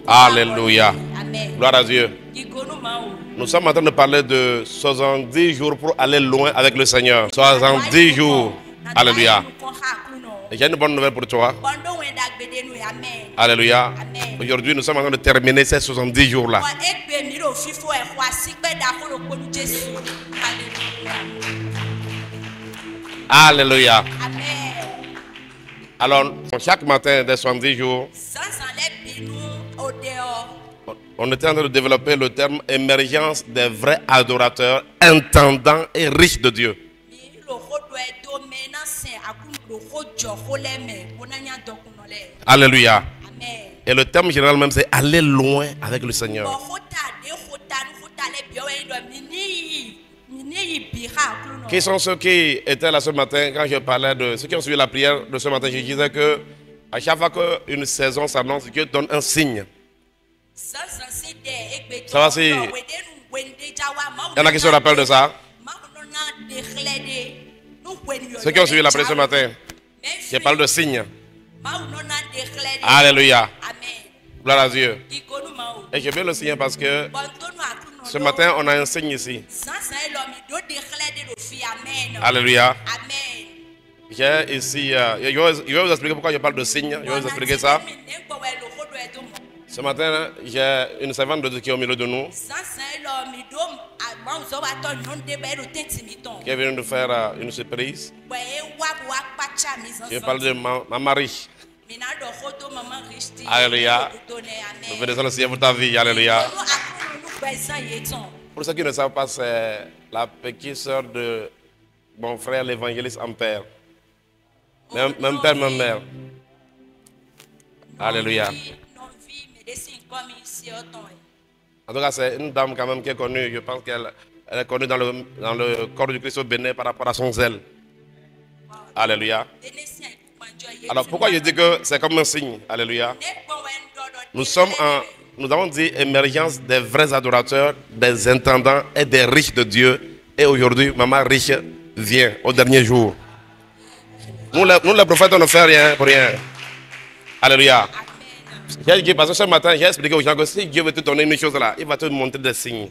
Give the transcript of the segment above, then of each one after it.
Alléluia. Gloire à Dieu. Nous sommes en train de parler de 70 jours pour aller loin avec le Seigneur. 70 jours. Alléluia. Et j'ai une bonne nouvelle pour toi. Alléluia. Aujourd'hui, nous sommes en train de terminer ces 70 jours-là. Alléluia. Alors, chaque matin des 70 jours, on était en train de développer le terme émergence des vrais adorateurs, intendants et riches de Dieu. Alléluia. Et le terme général même, c'est aller loin avec le Seigneur. Qui sont ceux qui étaient là ce matin quand je parlais de ceux qui ont suivi la prière de ce matin? Je disais que à chaque fois qu'une saison s'annonce, Dieu donne un signe. Ça va si... Il y en a qui se rappellent de ça? Ceux qui ont suivi la prière ce matin, je parle de signes. Alléluia. Gloire à Dieu. Et je veux le signer parce que ce matin, on a un signe ici. Alléluia. J'ai ici, je vais vous expliquer pourquoi je parle de signe. Je vais vous expliquer ça. Ce matin, j'ai une servante de Dieu qui est au milieu de nous, qui est venue nous faire une surprise. Je parle de ma Marie. Alléluia. Nous faisons le Seigneur pour ta vie. Alléluia. Pour ceux qui ne savent pas, c'est la petite sœur de mon frère l'évangéliste Ampère. Même père, même mère. Alléluia. En tout cas, c'est une dame quand même qui est connue. Je pense qu'elle est connue dans le corps du Christ au Bénin par rapport à son zèle. Alléluia. Alors pourquoi je dis que c'est comme un signe? Alléluia. Nous avons dit émergence des vrais adorateurs, des intendants et des riches de Dieu. Et aujourd'hui, maman riche vient au dernier jour. Nous les prophètes, on ne fait rien pour rien. Alléluia. J'ai dit parce que ce matin, j'ai expliqué aux gens que si Dieu veut te donner une chose là, il va te montrer des signes.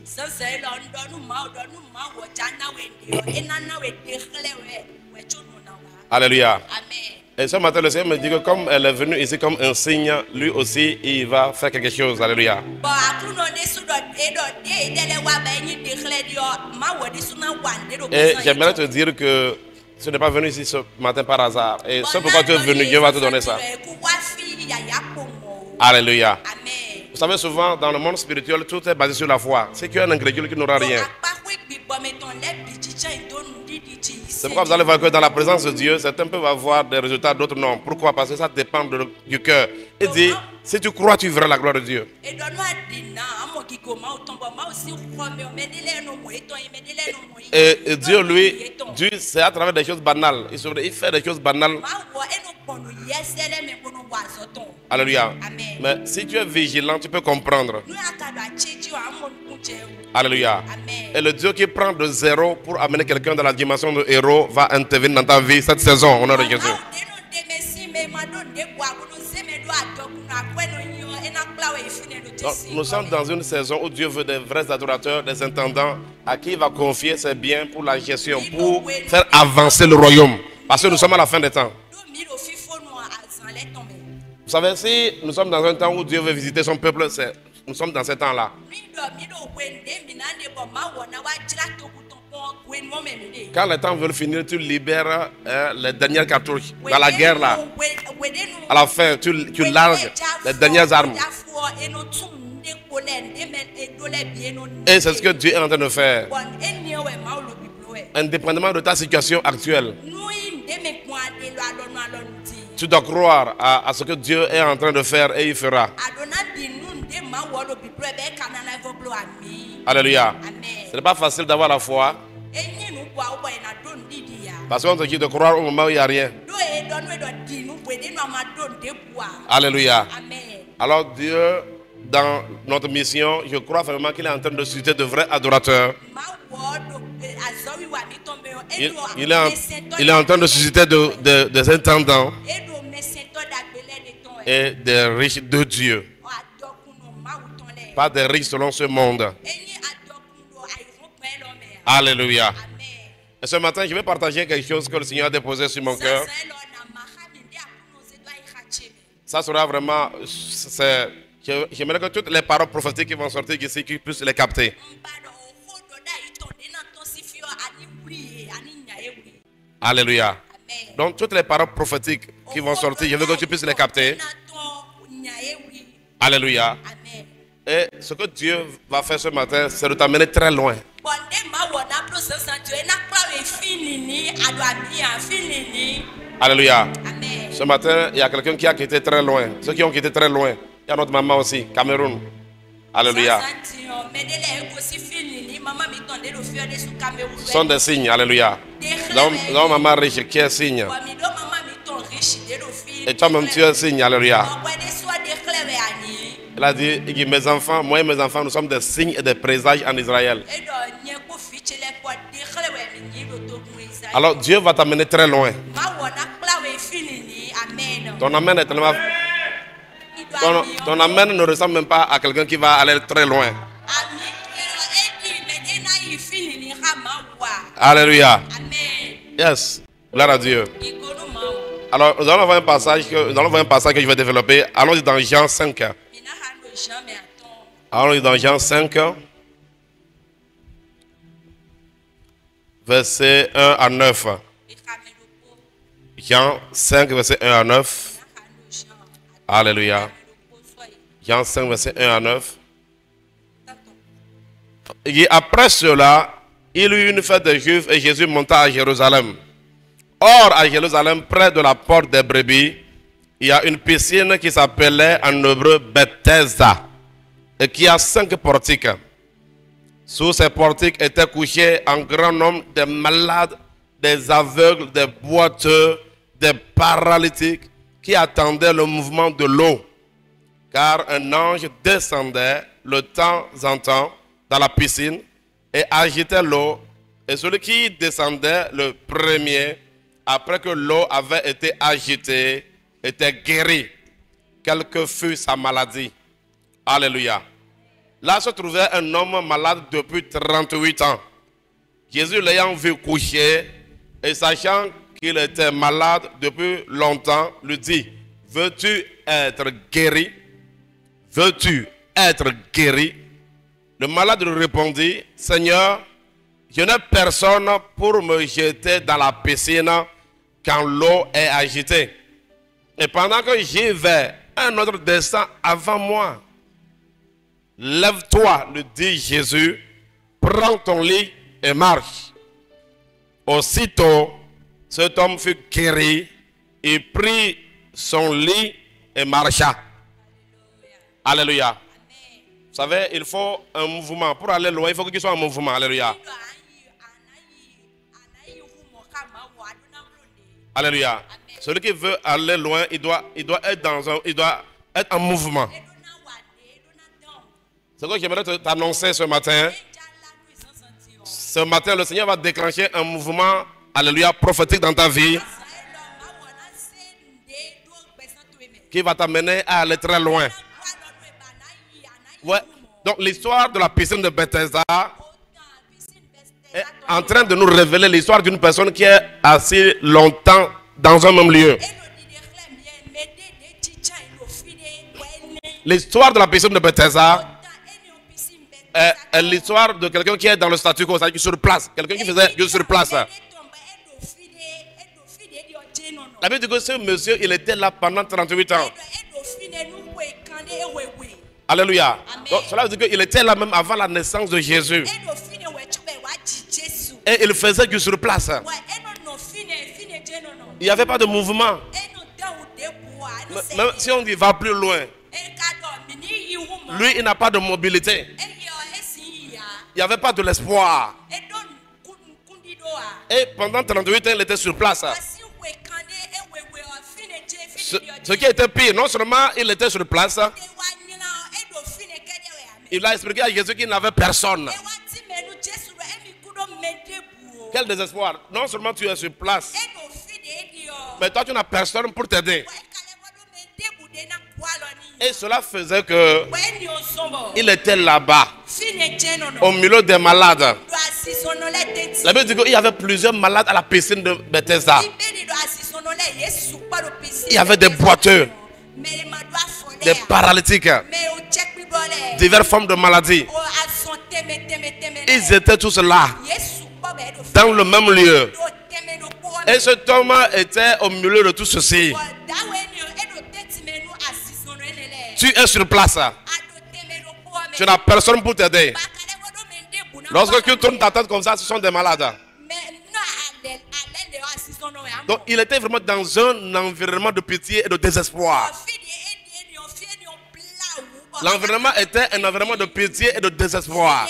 Alléluia. Et ce matin, le Seigneur me dit que comme elle est venue ici comme un signe, lui aussi, il va faire quelque chose. Alléluia. Et j'aimerais te dire que tu n'es pas venu ici ce matin par hasard. Et c'est pourquoi tu es venu, Dieu va te donner ça. Alléluia. Vous savez, souvent, dans le monde spirituel, tout est basé sur la foi. Si tu es un incrédule qui n'aura rien. C'est pourquoi vous allez voir que dans la présence de Dieu, certains peuvent avoir des résultats, d'autres non. Pourquoi? Parce que ça dépend du cœur. Il dit, si tu crois, tu verras la gloire de Dieu. Et Dieu, lui, c'est à travers des choses banales. Il fait des choses banales. Alléluia. Mais si tu es vigilant, tu peux comprendre. Alléluia. Et le Dieu qui prend de zéro pour amener quelqu'un dans la dimension de héros va intervenir dans ta vie cette saison au nom de Jésus. Donc, nous sommes dans une saison où Dieu veut des vrais adorateurs, des intendants à qui il va confier ses biens pour la gestion, pour faire avancer le royaume. Parce que nous sommes à la fin des temps. Vous savez, si nous sommes dans un temps où Dieu veut visiter son peuple, nous sommes dans ce temps-là. Quand les temps veulent finir, tu libères les dernières cartouches. Dans la guerre, là, à la fin, tu largues les dernières armes. Et c'est ce que Dieu est en train de faire. Indépendamment de ta situation actuelle. Tu dois croire à ce que Dieu est en train de faire et il fera. Alléluia. Ce n'est pas facile d'avoir la foi. Parce qu'on te dit de croire au moment où il n'y a rien. Alléluia. Alors Dieu dans notre mission, je crois vraiment qu'il est en train de susciter de vrais adorateurs. Il est en train de susciter des intendants et des riches de Dieu. Pas des riches selon ce monde. Alléluia. Et ce matin, je vais partager quelque chose que le Seigneur a déposé sur mon cœur. Ça sera vraiment... J'aimerais que toutes les paroles prophétiques qui vont sortir ici, qu'ils puissent les capter. Alléluia. Donc, toutes les paroles prophétiques qui vont sortir, je veux que tu puisses les capter. Alléluia. Et ce que Dieu va faire ce matin, c'est de t'amener très loin. Alléluia. Ce matin, il y a quelqu'un qui a quitté très loin. Ceux qui ont quitté très loin. Il y a notre maman aussi, Cameroun. Alléluia. Ce sont des signes. Alléluia. Donc maman riche qui est signe. Et toi-même tu es signe. Alléluia. Elle a dit, mes enfants, moi et mes enfants, nous sommes des signes et des présages en Israël. Alors Dieu va t'amener très loin. Ton amen est tellement... Ton amen ne ressemble même pas à quelqu'un qui va aller très loin. Alléluia. Yes. Gloire à Dieu. Alors, nous allons voir un passage que je vais développer. Allons-y dans Jean 5. Allons-y dans Jean 5. Verset 1 à 9. Jean 5, verset 1 à 9. Alléluia. Jean 5, verset 1 à 9. Et après cela, il y eut une fête des Juifs et Jésus monta à Jérusalem. Or, à Jérusalem, près de la porte des brebis, il y a une piscine qui s'appelait en hébreu Bethesda et qui a 5 portiques. Sous ces portiques étaient couchés un grand nombre de malades, des aveugles, des boiteux, des paralytiques qui attendaient le mouvement de l'eau. Car un ange descendait de temps en temps dans la piscine et agitait l'eau. Et celui qui descendait le premier, après que l'eau avait été agitée, était guéri, quelle que fût sa maladie. Alléluia. Là se trouvait un homme malade depuis 38 ans. Jésus l'ayant vu coucher et sachant qu'il était malade depuis longtemps, lui dit, veux-tu être guéri? Veux-tu être guéri? Le malade lui répondit, Seigneur, je n'ai personne pour me jeter dans la piscine quand l'eau est agitée. Et pendant que j'y vais, un autre descend avant moi. Lève-toi, lui dit Jésus, prends ton lit et marche. Aussitôt, cet homme fut guéri, il prit son lit et marcha. Alléluia. Vous savez, il faut un mouvement. Pour aller loin, il faut qu'il soit en mouvement. Alléluia. Alléluia. Celui qui veut aller loin, il doit être en mouvement. C'est ce que j'aimerais t'annoncer ce matin. Ce matin, le Seigneur va déclencher un mouvement, alléluia, prophétique dans ta vie, qui va t'amener à aller très loin. Ouais. Donc l'histoire de la piscine de Bethesda est en train de nous révéler l'histoire d'une personne qui est assise longtemps dans un même lieu. L'histoire de la piscine de Bethesda est l'histoire de quelqu'un qui est dans le statu quo, c'est-à-dire sur place. Quelqu'un qui faisait juste sur place. La Bible dit que ce monsieur, il était là pendant 38 ans. Alléluia. Donc, cela veut dire qu'il était là même avant la naissance de Jésus. Et il faisait du sur place. Il n'y avait pas de mouvement. Même si on y va plus loin, lui, il n'a pas de mobilité. Il n'y avait pas de l'espoir. Et pendant 38 ans, il était sur place. Ce qui était pire, non seulement il était sur place, Il a expliqué à Jésus qu'il n'avait personne. Quel désespoir. Non seulement tu es sur place, mais toi tu n'as personne pour t'aider. Et cela faisait que il était là-bas, au milieu des malades. La Bible dit qu'il y avait plusieurs malades à la piscine de Bethesda. Il y avait des boiteux, des paralytiques, diverses formes de maladies. Ils étaient tous là, dans le même lieu. Et cet homme était au milieu de tout ceci. Tu es sur place. Tu n'as personne pour t'aider. Lorsque tu tournes ta tête comme ça, ce sont des malades. Donc il était vraiment dans un environnement de pitié et de désespoir. L'environnement était un environnement de pitié et de désespoir.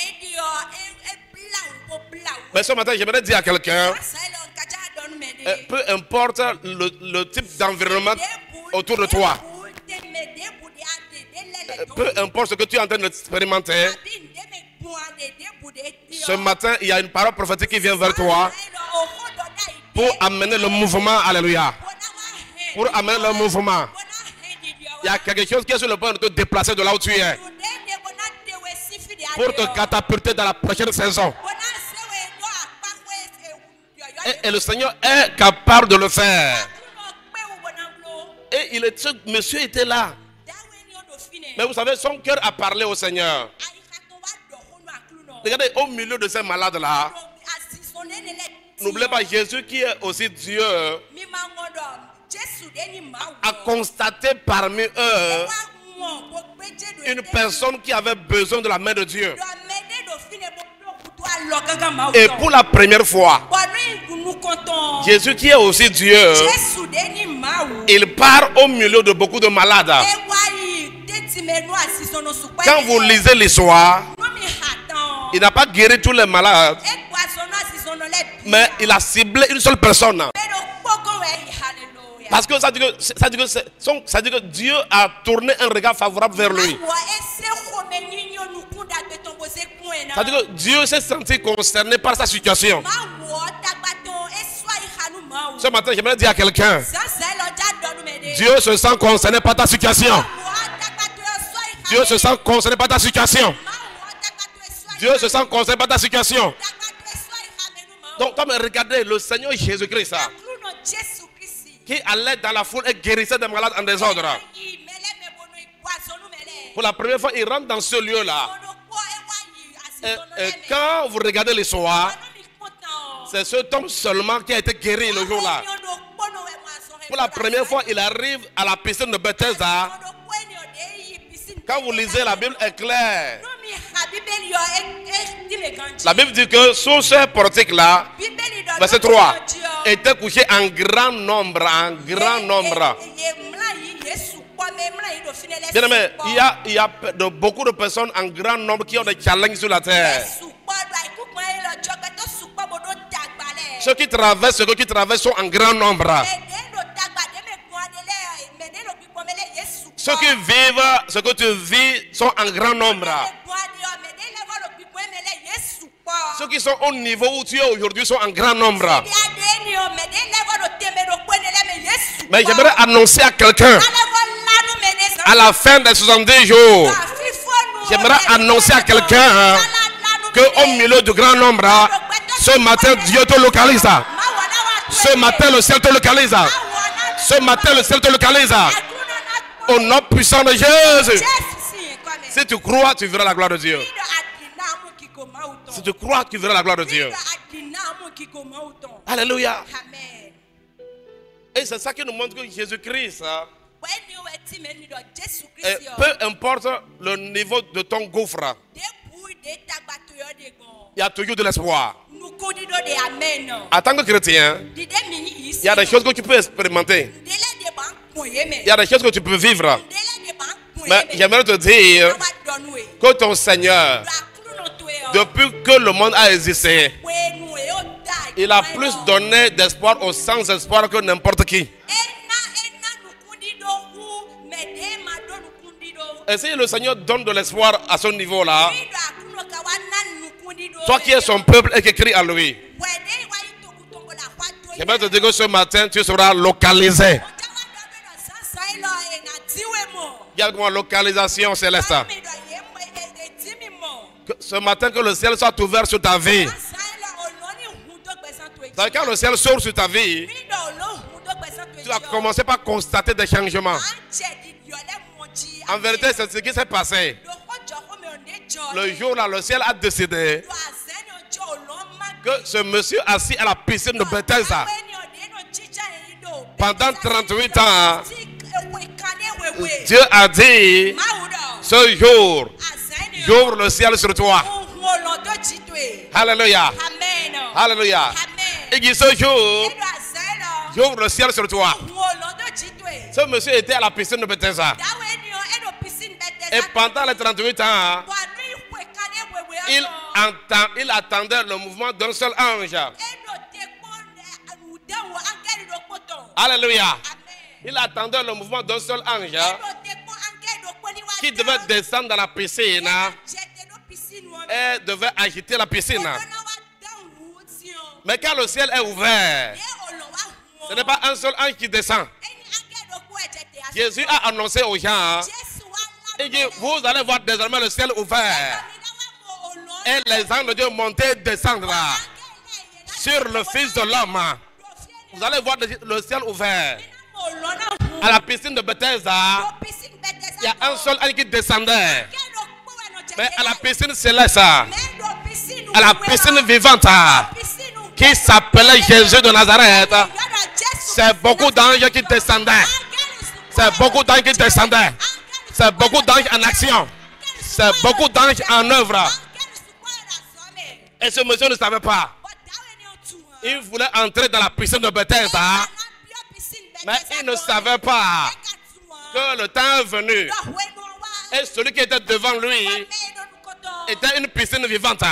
Mais ce matin, j'aimerais dire à quelqu'un, peu importe le type d'environnement autour de toi, peu importe ce que tu es en train d'expérimenter, ce matin, il y a une parole prophétique qui vient vers toi pour amener le mouvement. Alléluia. Pour amener le mouvement. Il y a quelque chose qui est sur le point de te déplacer de là où tu es, pour te catapulter dans la prochaine saison. Et le Seigneur est capable de le faire. Et ce monsieur était là. Mais vous savez, son cœur a parlé au Seigneur. Regardez, au milieu de ces malades-là, n'oubliez pas, Jésus qui est aussi Dieu a constaté parmi eux une personne qui avait besoin de la main de Dieu. Et pour la première fois, Jésus qui est aussi Dieu, il part au milieu de beaucoup de malades. Quand vous lisez l'histoire, il n'a pas guéri tous les malades, mais il a ciblé une seule personne. Parce que ça dit que Dieu a tourné un regard favorable vers lui. Ça dit que Dieu s'est senti concerné par sa situation. Ce matin, j'aimerais dire à quelqu'un, Dieu se sent concerné par ta situation. Dieu se sent concerné par ta situation. Dieu se sent concerné par ta situation. Donc, comme regardez, le Seigneur Jésus-Christ, qui allait dans la foule et guérissait des malades en désordre. Pour la première fois, il rentre dans ce lieu-là. Et quand vous regardez l'histoire, c'est cet homme seulement qui a été guéri le jour-là. Pour la première fois, il arrive à la piscine de Bethesda. Quand vous lisez, la Bible est claire. La Bible dit que sous ce portique-là, verset 3, était couché un grand nombre, Bien aimé, il y a beaucoup de personnes en grand nombre qui ont des challenges sur la terre. Ceux qui traversent sont en grand nombre. Ceux qui vivent ce que tu vis sont en grand nombre. Ceux qui sont au niveau où tu es aujourd'hui sont en grand nombre. Mais j'aimerais annoncer à quelqu'un, à la fin des 70 jours, j'aimerais annoncer à quelqu'un qu'au milieu du grand nombre, ce matin Dieu te localise. Ce matin le ciel te localise. Ce matin le ciel te localise. Au nom puissant de Jésus. Si tu crois, tu verras la gloire de Dieu. Si tu crois, tu verras la gloire de Dieu. Alléluia. Et c'est ça qui nous montre que Jésus-Christ, peu importe le niveau de ton gouffre, il y a toujours de l'espoir. En tant que chrétien, il y a des choses que tu peux expérimenter. Il y a des choses que tu peux vivre. Mais j'aimerais te dire que ton Seigneur, depuis que le monde a existé, il a plus donné d'espoir aux sans-espoir que n'importe qui. Et si le Seigneur donne de l'espoir à ce niveau-là, toi qui es son peuple et qui crie à lui, j'aimerais te dire que ce matin, tu seras localisé. Il y a une localisation céleste. Ce matin, que le ciel soit ouvert sur ta vie. Quand le ciel s'ouvre sur ta vie, tu vas commencer par constater des changements. En vérité, c'est ce qui s'est passé. Le jour là, le ciel a décidé que ce monsieur assis à la piscine de Bethesda pendant 38 ans, Dieu a dit, ce jour, j'ouvre le ciel sur toi. Alléluia. Alléluia. Il dit, ce jour, j'ouvre le ciel sur toi. Ce monsieur était à la piscine de Bethesda. Et pendant les 38 ans, il attendait le mouvement d'un seul ange. Alléluia. Il attendait le mouvement d'un seul ange qui devait descendre dans la piscine et devait agiter la piscine. Mais quand le ciel est ouvert, ce n'est pas un seul ange qui descend. Jésus a annoncé aux gens, il dit, vous allez voir désormais le ciel ouvert. Et les anges de Dieu monter et descendre sur le Fils de l'homme. Vous allez voir le ciel ouvert. À la piscine de Bethesda, il y a un seul ange qui descendait. Mais à la piscine céleste, à la piscine vivante, qui s'appelait Jésus de Nazareth, c'est beaucoup d'anges qui descendaient. C'est beaucoup d'anges qui descendaient. C'est beaucoup d'anges en action. C'est beaucoup d'anges en œuvre. Et ce monsieur ne savait pas. Il voulait entrer dans la piscine de Bethesda, mais il ne savait pas que le temps est venu. Et celui qui était devant lui était une piscine vivante.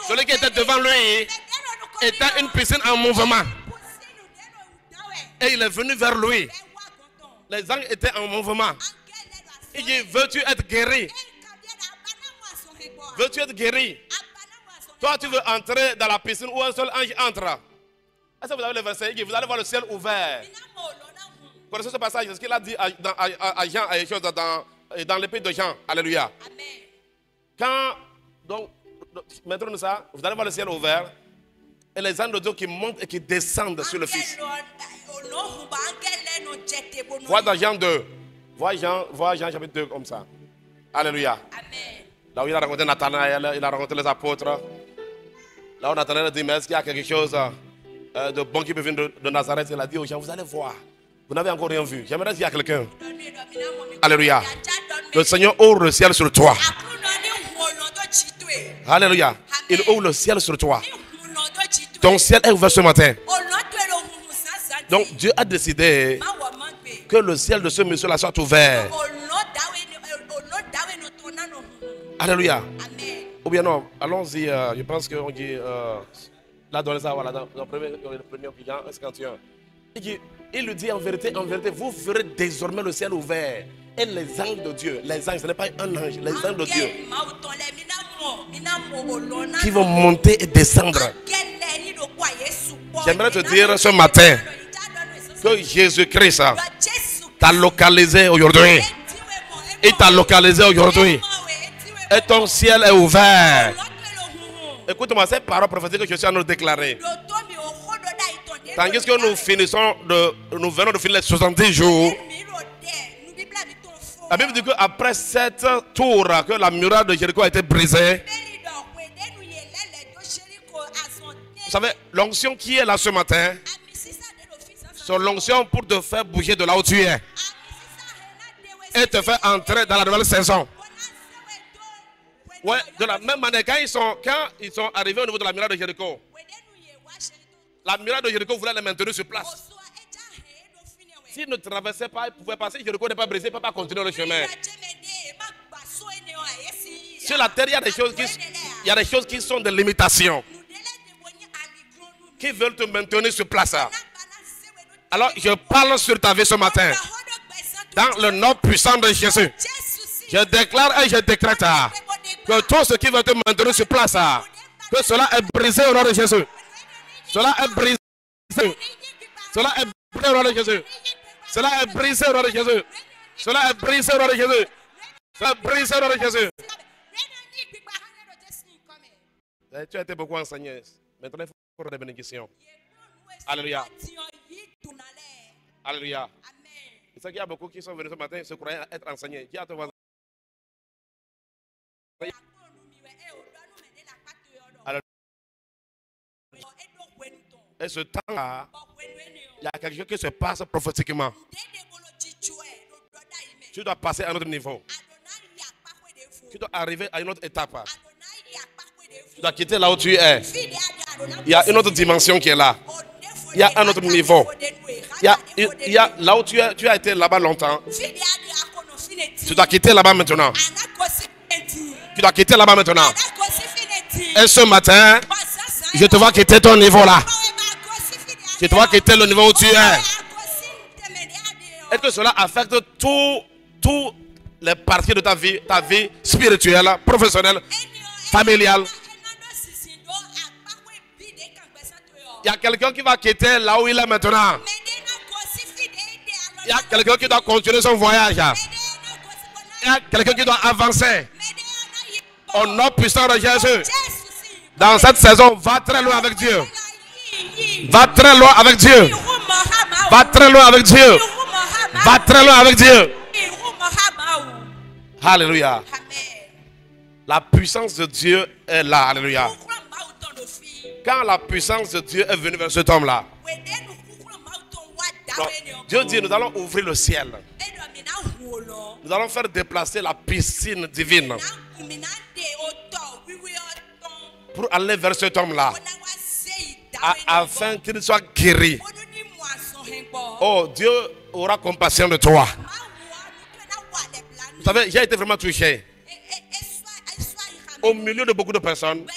Celui qui était devant lui était une piscine en mouvement. Et il est venu vers lui. Les anges étaient en mouvement. Il dit, veux-tu être guéri? Veux-tu être guéri? Toi, tu veux entrer dans la piscine où un seul ange entre. Est-ce que vous avez le verset? Il dit, vous allez voir le ciel ouvert. Vous connaissez ce passage? C'est ce qu'il a dit à Jean, dans l'épée de Jean. Alléluia. Quand, donc, maintenant ça, vous allez voir le ciel ouvert. Et les anges de Dieu qui montent et qui descendent sur le Fils. Vois dans Jean 2. Vois Jean chapitre 2 comme ça. Alléluia. Là où il a rencontré Nathanaël, il a rencontré les apôtres. Là où Nathanaël a dit, mais est-ce qu'il y a quelque chose de bon qui peut venir de Nazareth? Il a dit aux gens, vous allez voir. Vous n'avez encore rien vu. J'aimerais dire à quelqu'un. Alléluia. Le Seigneur ouvre le ciel sur toi. Alléluia. Il ouvre le ciel sur toi. Ton ciel est ouvert ce matin. Donc Dieu a décidé que le ciel de ce monsieur-là soit ouvert. Alléluia. Ou bien non, allons-y. Je pense qu'on dit là dans le premier Jean 51. Il lui dit en vérité, vous verrez désormais le ciel ouvert. Et les anges de Dieu, les anges, ce n'est pas un ange, les anges de Dieu qui vont monter et descendre. J'aimerais te dire ce matin que Jésus-Christ t'a localisé aujourd'hui. Il t'a localisé aujourd'hui. Et ton ciel est ouvert. Écoute-moi, ces paroles prophétiques que je suis en train de déclarer. Tandis que nous venons de finir les 70 jours. La Bible dit qu'après 7 tours, que la muraille de Jéricho a été brisée. Vous savez, l'onction qui est là ce matin, c'est l'onction pour te faire bouger de là où tu es. Et te faire entrer dans la nouvelle saison. Ouais, de la même manière, quand ils sont arrivés au niveau de la muraille de Jéricho, la muraille de Jéricho voulait les maintenir sur place. S'ils ne traversaient pas, ils pouvaient passer. Jéricho n'est pas brisé, ils ne peuvent pas continuer le chemin. Sur la terre, il y a des choses qui sont des limitations, qui veulent te maintenir sur place. Alors, je parle sur ta vie ce matin. Dans le nom puissant de Jésus. Je déclare et je décrète que tout ce qui veut te maintenir sur place, que cela est brisé au nom de Jésus. Cela est brisé. Cela est brisé au nom de Jésus. Cela est brisé au nom de Jésus. Cela est brisé au nom de Jésus. Cela est brisé au nom de Jésus. Tu as été beaucoup enseigné. Maintenant, il faut faire des bénédictions. Alléluia. Alléluia. C'est ça qu'il y a beaucoup qui sont venus ce matin se croyaient être enseignés. Qui a te voisin? Et ce temps-là, il y a quelque chose qui se passe prophétiquement. Tu dois passer à un autre niveau. Tu dois arriver à une autre étape. Tu dois quitter là où tu es. Il y a une autre dimension qui est là. Il y a un autre niveau. Il y a là où tu as été là-bas longtemps. Tu dois quitter là-bas maintenant. Tu dois quitter là-bas maintenant. Et ce matin, je te vois quitter ton niveau là. Je te vois quitter le niveau où tu es. Est-ce que cela affecte toutes les parties de ta vie spirituelle, professionnelle, familiale? Il y a quelqu'un qui va quitter là où il est maintenant. Il y a quelqu'un qui doit continuer son voyage. Il y a quelqu'un qui doit avancer. Au nom puissant de Jésus. Dans cette saison, va très loin avec Dieu. Va très loin avec Dieu. Va très loin avec Dieu. Va très loin avec Dieu. Alléluia. La puissance de Dieu est là. Alléluia. Quand la puissance de Dieu est venue vers cet homme-là, Dieu dit, nous allons ouvrir le ciel. Nous allons faire déplacer la piscine divine pour aller vers cet homme-là, afin qu'il soit guéri. Oh, Dieu aura compassion de toi. Vous savez, j'ai été vraiment touché. Au milieu de beaucoup de personnes,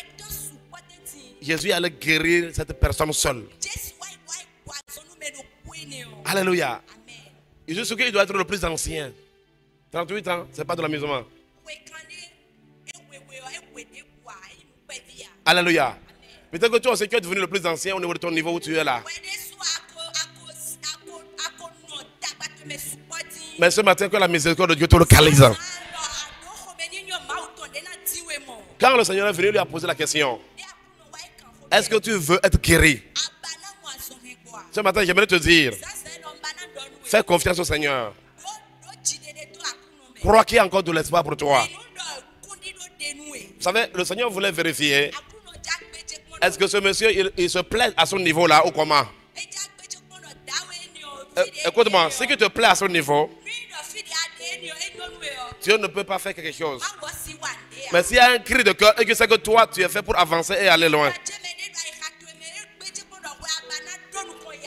Jésus allait guérir cette personne seule. Alléluia. Je suis qu'il doit être le plus ancien. 38 ans, ce n'est pas de l'amusement. Alléluia. Peut-être que toi aussi tu es devenu le plus ancien au niveau de ton niveau où tu es là. Mais ce matin, que la miséricorde de Dieu te localise. Quand le Seigneur est venu, lui a posé la question: est-ce que tu veux être guéri? Ce matin, j'aimerais te dire, fais confiance au Seigneur. Crois qu'il y a encore de l'espoir pour toi. Vous savez, le Seigneur voulait vérifier, est-ce que ce monsieur, il se plaît à son niveau là ou comment? Écoute-moi, ce qui te plaît à son niveau, Dieu ne peut pas faire quelque chose. Mais s'il y a un cri de cœur et que c'est que toi, tu es fait pour avancer et aller loin.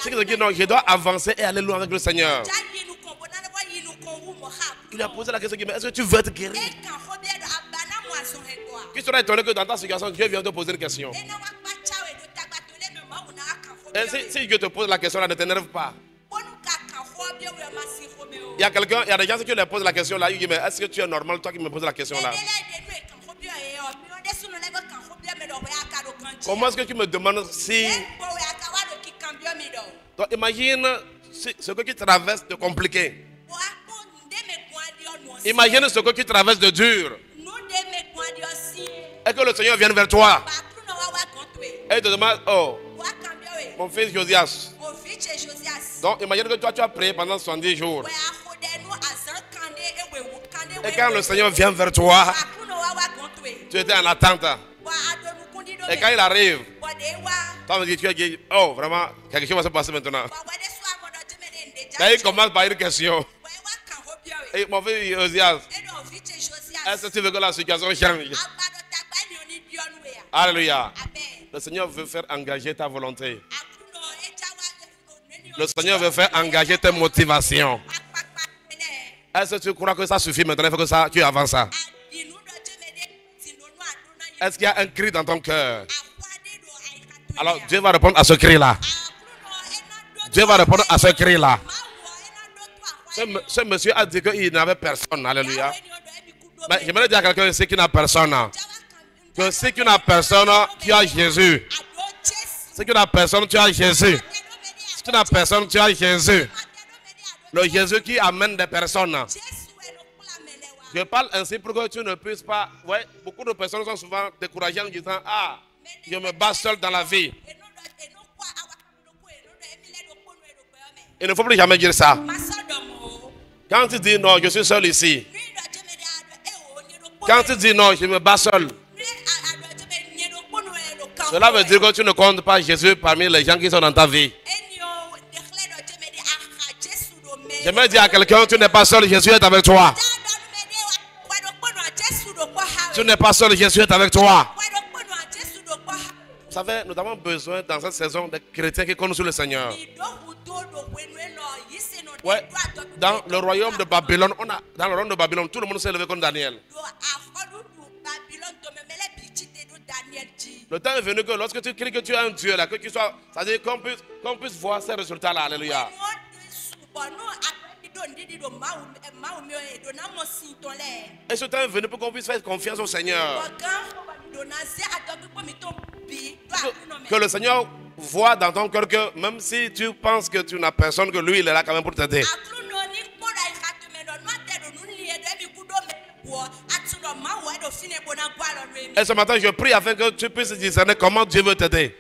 C'est que dit non, je dois avancer et aller loin avec le Seigneur. Il a posé la question, mais est-ce que tu veux être guéri? Qui serait étonné que dans ta situation, Dieu vient te poser une question? Et si Dieu te pose la question là, ne t'énerve pas. Il y a quelqu'un, il y a des gens qui lui posent la question là, il dit, mais est-ce que tu es normal, toi qui me poses la question là? Comment est-ce que tu me demandes si... Donc imagine ce que tu traverses de compliqué. Imagine ce que tu traverses de dur. Et que le Seigneur vienne vers toi. Et te demande, oh, mon fils Josias. Donc imagine que toi tu as prié pendant 70 jours. Et quand le Seigneur vient vers toi, tu étais en attente. Et quand il arrive, toi me dis, tu as dit, oh vraiment, quelque chose va se passer maintenant. Là il commence par une question. Et mon fils Josias, est-ce que tu veux que la situation change? Alléluia. Le Seigneur veut faire engager ta volonté. Le Seigneur veut faire engager tes motivations. Est-ce que tu crois que ça suffit maintenant? Il faut que ça, tu avances ça. Est-ce qu'il y a un cri dans ton cœur? Alors Dieu va répondre à ce cri-là. Dieu va répondre à ce cri-là. Ce monsieur a dit qu'il n'avait personne. Alléluia. Mais j'aimerais dire à quelqu'un ici qui n'a personne. Que si tu n'as personne, tu as Jésus. Si tu n'as personne, tu as Jésus. Si tu n'as personne, tu as Jésus. Le Jésus qui amène des personnes. Je parle ainsi pour que tu ne puisses pas... Ouais, beaucoup de personnes sont souvent découragées en disant, ah, je me bats seul dans la vie. Il ne faut plus jamais dire ça. Quand tu dis non, je suis seul ici. Quand tu dis non, je me bats seul. Cela veut dire que tu ne comptes pas Jésus parmi les gens qui sont dans ta vie. J'aimerais dire à quelqu'un, tu n'es pas seul, Jésus est avec toi. Tu n'es pas seul, Jésus est avec toi. Vous savez, nous avons besoin dans cette saison de chrétiens qui connaissent le Seigneur. Ouais, dans le royaume de Babylone, dans le royaume de Babylone, tout le monde s'est levé comme Daniel. Le temps est venu que lorsque tu cries que tu as un Dieu là, que tu sois, c'est-à-dire qu'on puisse voir ces résultats-là. Alléluia. Et ce temps est venu pour qu'on puisse faire confiance au Seigneur. Que le Seigneur voit dans ton cœur que même si tu penses que tu n'as personne, que lui il est là quand même pour t'aider. Et ce matin je prie afin que tu puisses discerner comment Dieu veut t'aider.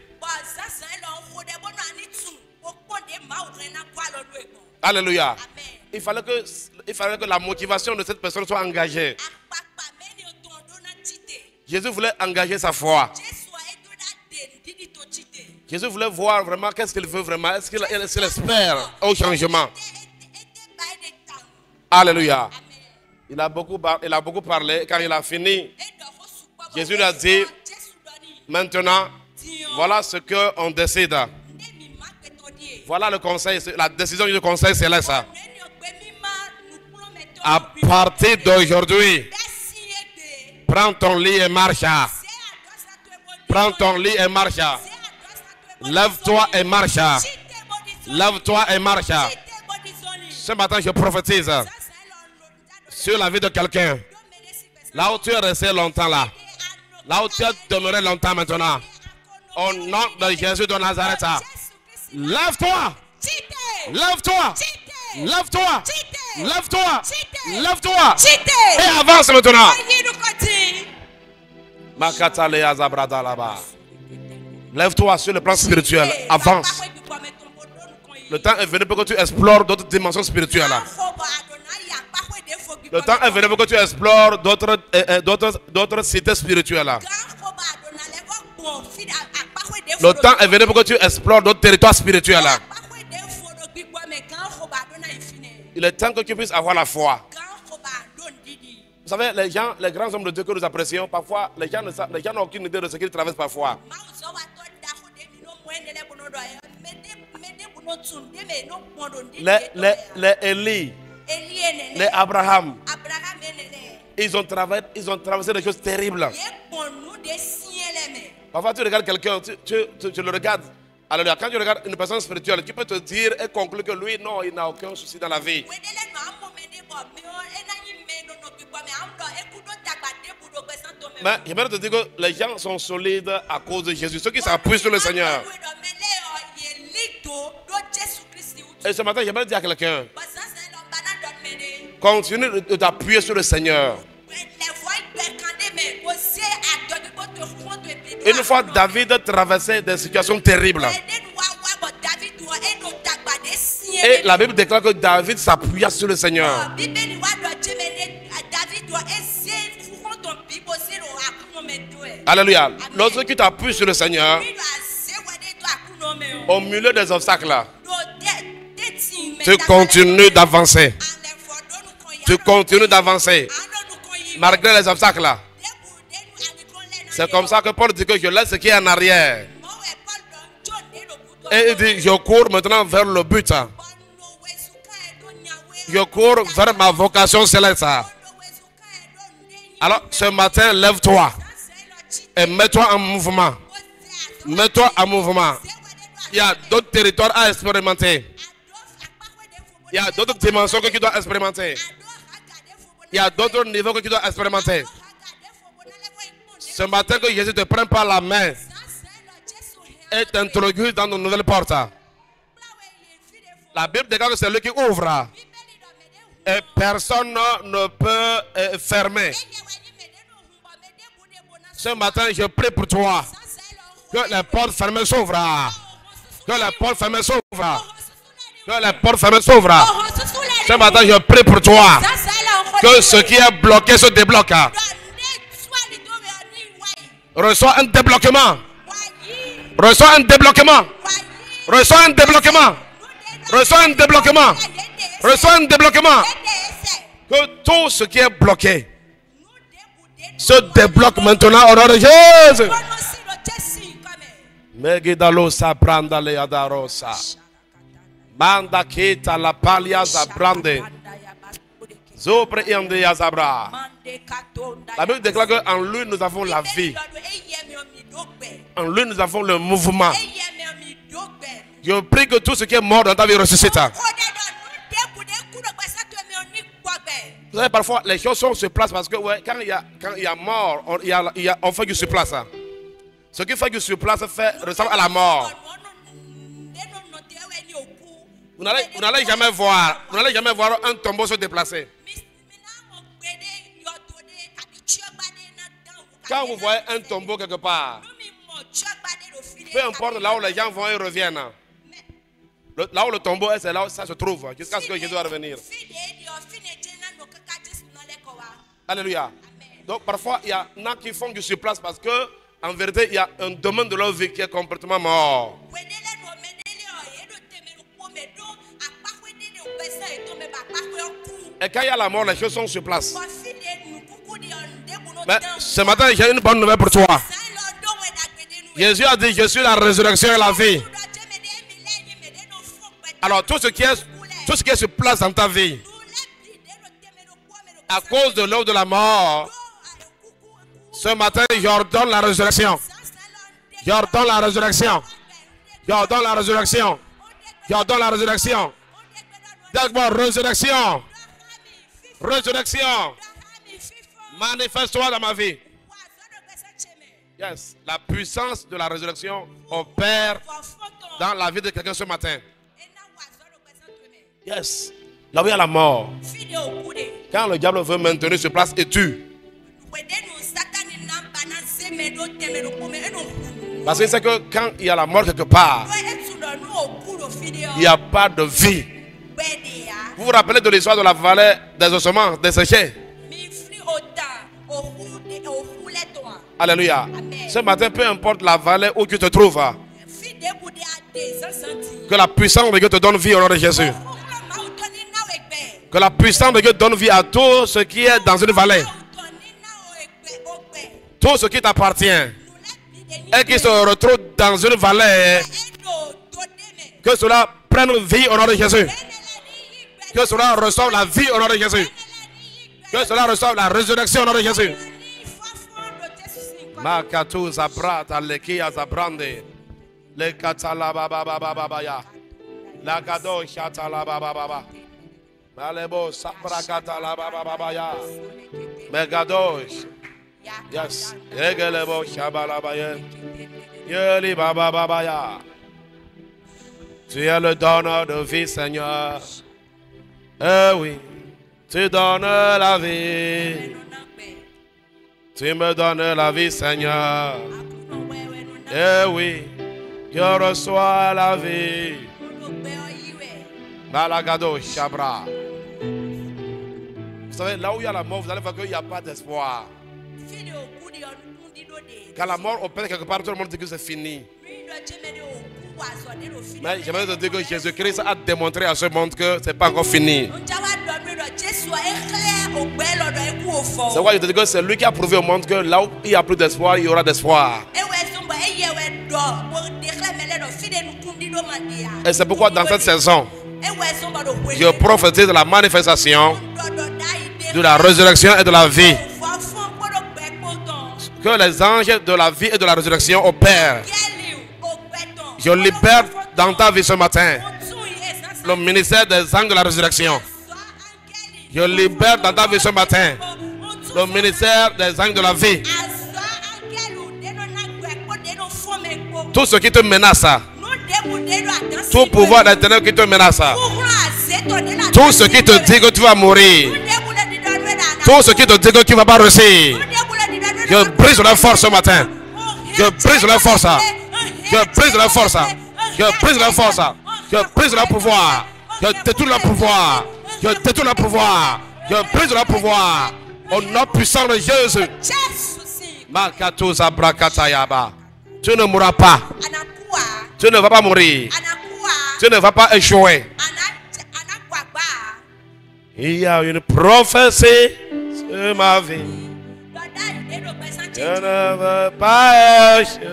Alléluia. Il fallait que la motivation de cette personne soit engagée. Jésus voulait engager sa foi. Jésus voulait voir vraiment qu'est-ce qu'il veut vraiment. Est-ce qu'il espère au changement? Alléluia. Il a beaucoup parlé. Quand il a fini, Jésus lui a dit, maintenant, voilà ce qu'on décide. Voilà le conseil, la décision du conseil céleste. À partir d'aujourd'hui, prends ton lit et marche. Prends ton lit et marche. Lève-toi et marche. Lève-toi et marche. Ce matin, je prophétise sur la vie de quelqu'un. Là où tu es resté longtemps là. Là où tu es demeuré longtemps maintenant. Au nom de Jésus de Nazareth. Lève-toi. Lève-toi. Lève-toi. Lève-toi. Lève-toi. Et avance maintenant. Lève-toi sur le plan spirituel. Avance. Le temps est venu pour que tu explores d'autres dimensions spirituelles. Le temps est venu pour que tu explores d'autres cités spirituelles. Le temps est venu pour que tu explores d'autres territoires spirituels. Il est temps que tu puisses avoir la foi. Vous savez, les grands hommes de Dieu que nous apprécions, parfois, les gens n'ont aucune idée de ce qu'ils traversent parfois. Les Élie, les Abraham, ils ont traversé des choses terribles. Parfois, tu regardes quelqu'un, tu le regardes. Alors, quand tu regardes une personne spirituelle, tu peux te dire et conclure que lui, non, il n'a aucun souci dans la vie. Mais j'aimerais te dire que les gens sont solides à cause de Jésus. Ceux qui s'appuient sur le Seigneur. Et ce matin, j'aimerais dire à quelqu'un, continue de t'appuyer sur le Seigneur. Une fois David traversait des situations terribles. Et la Bible déclare que David s'appuya sur le Seigneur. Alléluia. Lorsque tu t'appuies sur le Seigneur, au milieu des obstacles, tu continues d'avancer. Tu continues d'avancer. Malgré les obstacles. C'est comme ça que Paul dit que je laisse ce qui est en arrière. Et il dit, je cours maintenant vers le but. Je cours vers ma vocation céleste. Alors, ce matin, lève-toi. Et mets-toi en mouvement. Mets-toi en mouvement. Il y a d'autres territoires à expérimenter. Il y a d'autres dimensions que tu dois expérimenter. Il Il y a d'autres niveaux que tu dois expérimenter. Ce matin, que Jésus te prenne par la main et t'introduise dans une nouvelle porte. La Bible déclare que c'est lui qui ouvre. Et personne ne peut fermer. Ce matin, je prie pour toi. Que les portes fermées s'ouvrent. Que les portes fermées s'ouvrent. Que les portes fermées s'ouvrent. Ce matin, je prie pour toi. Que ce qui est bloqué se débloque. Reçois un débloquement. Reçois un débloquement. Reçois un débloquement. Reçois un débloquement. Reçois un débloquement. Que tout ce qui est bloqué se débloque maintenant au nom de Jésus. Megidalo sabranda le adarosa. Banda kita la palia zabrande. Zopre yande yazabra. La Bible déclare qu'en lui nous avons la vie. En lui nous avons le mouvement. Je prie que tout ce qui est mort dans ta vie ressuscite. Vous savez, parfois les choses sont sur place parce que quand il y a mort, on fait du sur place. Ce qui fait du sur place ressemble à la mort. Vous n'allez jamais voir un tombeau se déplacer. Quand vous voyez un tombeau quelque part, peu importe là où les gens vont et reviennent. Là où le tombeau est, c'est là où ça se trouve, jusqu'à ce que Jésus va revenir. Alléluia. Donc parfois, il y en a qui font du sur place parce que, en vérité, il y a un domaine de leur vie qui est complètement mort. Et quand il y a la mort, les choses sont sur place. Mais ce matin, j'ai une bonne nouvelle pour toi. Jésus a dit, je suis la résurrection et la vie. Alors tout ce qui est sur place dans ta vie, à cause de l'œuvre de la mort, ce matin, j'ordonne la résurrection. J'ordonne la résurrection. J'ordonne la résurrection. J'ordonne la résurrection. D'abord, résurrection. Résurrection. Manifeste-toi dans ma vie. Yes. La puissance de la résurrection opère dans la vie de quelqu'un ce matin. Yes. Là où il y a la mort. Quand le diable veut maintenir sur place et tue. Parce qu'il sait que quand il y a la mort quelque part, il n'y a pas de vie. Vous vous rappelez de l'histoire de la vallée des ossements desséchés? Alléluia. Ce matin, peu importe la vallée où tu te trouves, que la puissance de Dieu te donne vie au nom de Jésus. Que la puissance de Dieu donne vie à tout ce qui est dans une vallée. Tout ce qui t'appartient et qui se retrouve dans une vallée, que cela prenne vie au nom de Jésus. Que cela reçoive la vie au nom de Jésus. Que cela reçoive la résurrection au nom de Jésus. Makatu zabrata lekia zabrande. Le katala baba baba baba ya. La kado shatala baba baba. Malebo sabrakata la baba baba ya. Megadosh. Yes. Egelebo shabala baye. Yeli baba baba ya. Tu es le donneur de vie, Seigneur. Eh oui. Tu donnes la vie. Tu me donnes la vie, Seigneur. Eh oui. Je reçois la vie. Malagado Shabra. Vous savez, là où il y a la mort, vous allez voir qu'il n'y a pas d'espoir. Quand la mort opère quelque part, tout le monde dit que c'est fini. Mais j'aimerais te dire que Jésus-Christ a démontré à ce monde que ce n'est pas encore fini. C'est pourquoi je te dis que c'est lui qui a prouvé au monde que là où il n'y a plus d'espoir, il y aura d'espoir. Et c'est pourquoi dans cette saison, je prophétise de la manifestation de la résurrection et de la vie. Que les anges de la vie et de la résurrection opèrent. Je libère dans ta vie ce matin le ministère des anges de la résurrection. Je libère dans ta vie ce matin le ministère des anges de la vie. Tout ce qui te menace, tout pouvoir des ténèbres qui te menace, tout ce qui te dit que tu vas mourir, tout ce qui te dit que tu ne vas pas réussir, je brise la force ce matin. Je brise la force. Je brise la force. Je brise la force. Je brise le pouvoir. Je détruis le pouvoir. Je détruis le pouvoir. Je brise le pouvoir. Au nom puissant de Jésus. Tu ne mourras pas. Tu ne vas pas mourir. Tu ne vas pas échouer. Il y a une prophétie sur ma vie. Je ne veux pas échouer.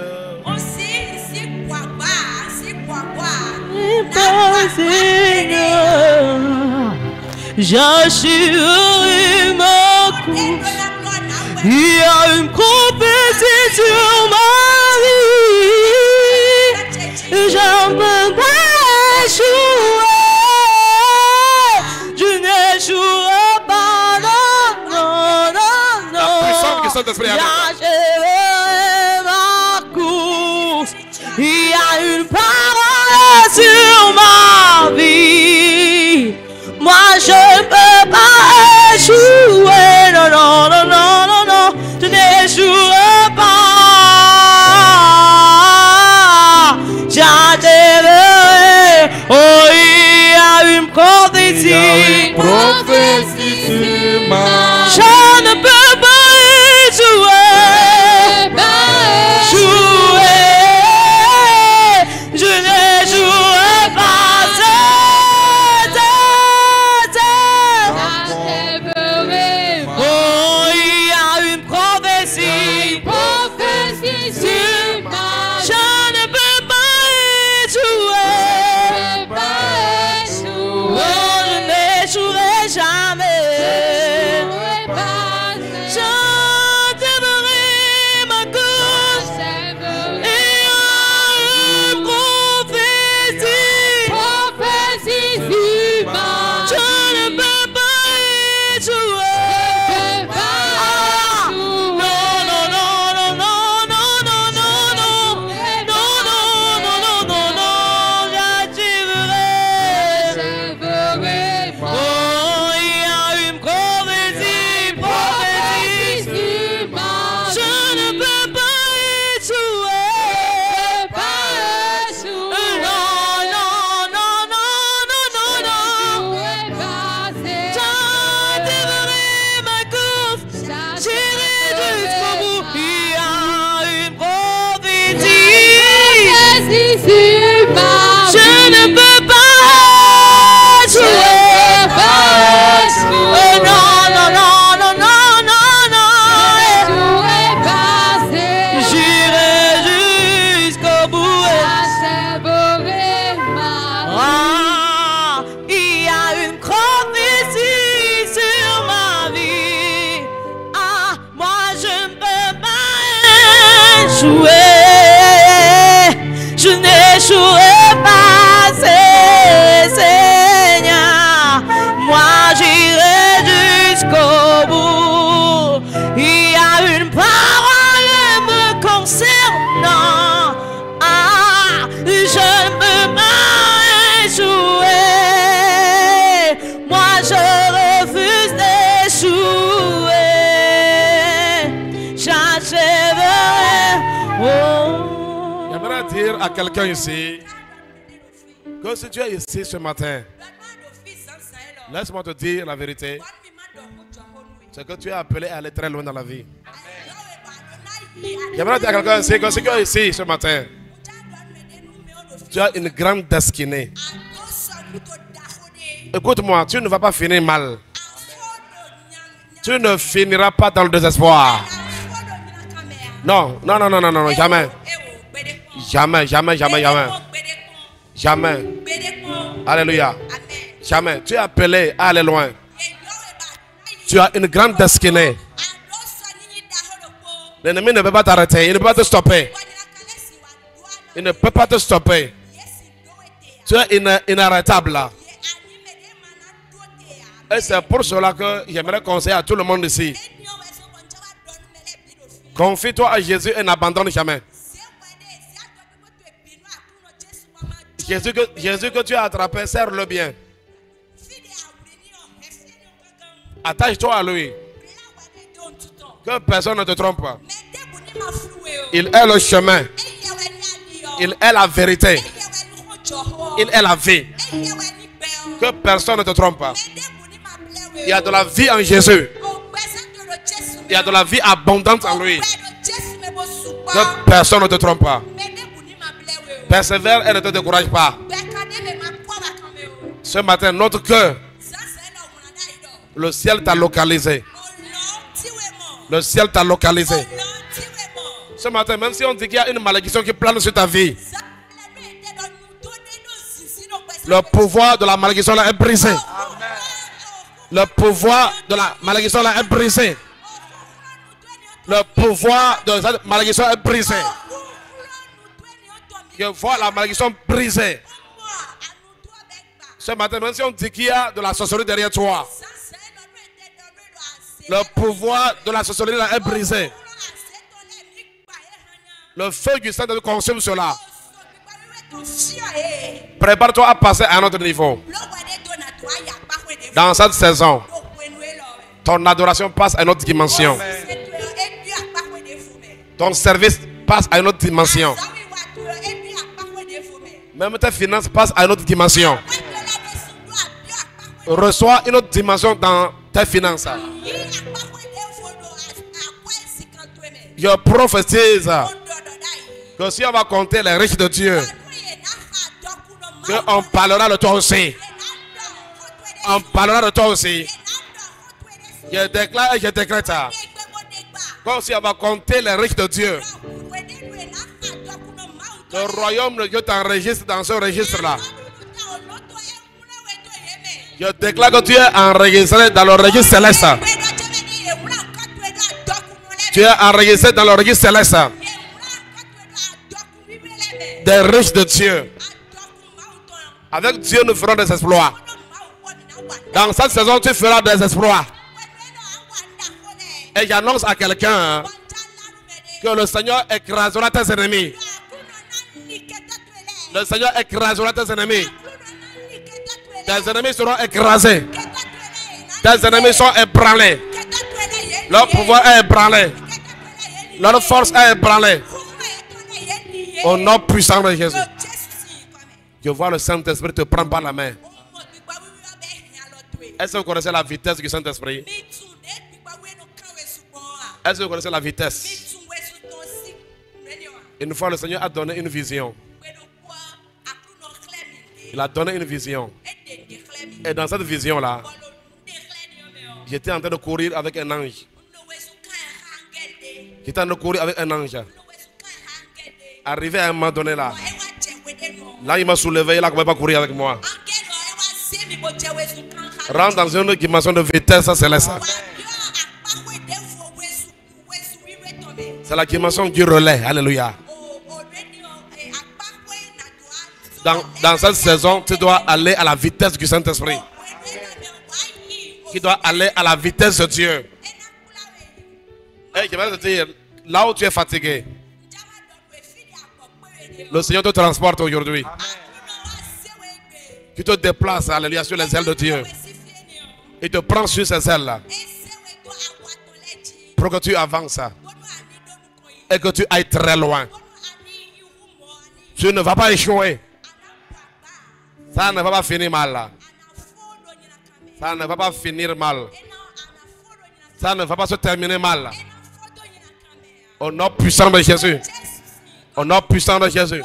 J'assurerai ma course. Il y a une prophétie sur ma vie. Je ne peux pas échouer. Je n'échouerai pas. Non, non, non, non. J'assurerai ma course. Il y a une parole sur ma vie. Moi je ne peux pas échouer. Non, non, non, non, non, non. Je n'échouerai pas. J'atterrirai. Oh, il y a une prophétie. Je ne peux pas échouer. Je n'échouerai pas. Oh, il y a une prophétie. Je ne peux pas échouer. Oh, je n'échouerai jamais. J'atteindrai ma course. Et une prophétie. Je ne peux pas échouer. Je n'échouerai pas, Seigneur. Moi j'irai jusqu'au bout. Il y a une parole me concernant. Ah, je ne peux pas échouer. Moi je refuse d'échouer. J'achèverai. Oh. J'aimerais dire à quelqu'un ici que si tu es ici ce matin, laisse-moi te dire la vérité. C'est que tu es appelé à aller très loin dans la vie. J'aimerais dire à quelqu'un ici que si tu es ici ce matin, tu as une grande destinée. Écoute-moi, tu ne vas pas finir mal. Tu ne finiras pas dans le désespoir. Non, non, non, non, non, non, jamais. Jamais, jamais, jamais, jamais. Jamais. Alléluia. Jamais. Tu es appelé à aller loin. Tu as une grande destinée. L'ennemi ne peut pas t'arrêter. Il ne peut pas te stopper. Il ne peut pas te stopper. Tu es inarrêtable. Et c'est pour cela que j'aimerais conseiller à tout le monde ici. Confie-toi à Jésus et n'abandonne jamais. Jésus que tu as attrapé, serre-le bien. Attache-toi à lui. Que personne ne te trompe pas. Il est le chemin. Il est la vérité. Il est la vie. Que personne ne te trompe pas. Il y a de la vie en Jésus. Il y a de la vie abondante en lui. Que personne ne te trompe pas. Persévère et ne te décourage pas. Ce matin, notre cœur, le ciel t'a localisé. Le ciel t'a localisé. Ce matin, même si on dit qu'il y a une malédiction qui plane sur ta vie, le pouvoir de la malédiction là est brisé. Le pouvoir de la malédiction là est brisé. Le pouvoir de cette malédiction est brisé. Je vois la malédiction brisée. Ce matin, même si on dit qu'il y a de la sorcellerie derrière toi, le pouvoir de la sorcellerie là est brisé. Le feu du Saint-Esprit consomme cela. Prépare-toi à passer à un autre niveau. Dans cette saison, ton adoration passe à une autre dimension. Ton service passe à une autre dimension. Même tes finances passent à une autre dimension. Reçois une autre dimension dans tes finances. Je prophétise que si on va compter les riches de Dieu, on parlera de toi aussi. On parlera de toi aussi. Je déclare et je décrète. Comme si on va compter les riches de Dieu, le royaume de Dieu t'enregistre dans ce registre-là. Je déclare que tu es enregistré dans le registre céleste. Tu es enregistré dans le registre céleste des riches de Dieu. Avec Dieu, nous ferons des exploits. Dans cette saison, tu feras des exploits. Et j'annonce à quelqu'un que le Seigneur écrasera tes ennemis. Le Seigneur écrasera tes ennemis. Tes ennemis seront écrasés. Tes ennemis sont ébranlés. Leur pouvoir est ébranlé. Leur force est ébranlée. Au nom puissant de Jésus. Je vois le Saint-Esprit te prendre par la main. Est-ce que vous connaissez la vitesse du Saint-Esprit? Est-ce que vous connaissez la vitesse? Une fois, le Seigneur a donné une vision. Il a donné une vision. Et dans cette vision-là, j'étais en train de courir avec un ange. J'étais en train de courir avec un ange. Arrivé à un moment donné là, il m'a soulevé, il ne pouvait pas courir avec moi. Rentre dans une dimension de vitesse céleste. C'est la dimension du relais. Alléluia. Dans cette saison, tu dois aller à la vitesse du Saint-Esprit. Tu dois aller à la vitesse de Dieu. Et je vais te dire, là où tu es fatigué, le Seigneur te transporte aujourd'hui. Tu te déplaces, alléluia, sur les ailes de Dieu. Il te prend sur ces ailes-là pour que tu avances et que tu ailles très loin. Tu ne vas pas échouer. Ça ne va pas finir mal là. Ça ne va pas finir mal. Ça ne va pas se terminer mal. Au nom puissant de Jésus. Au nom puissant de Jésus.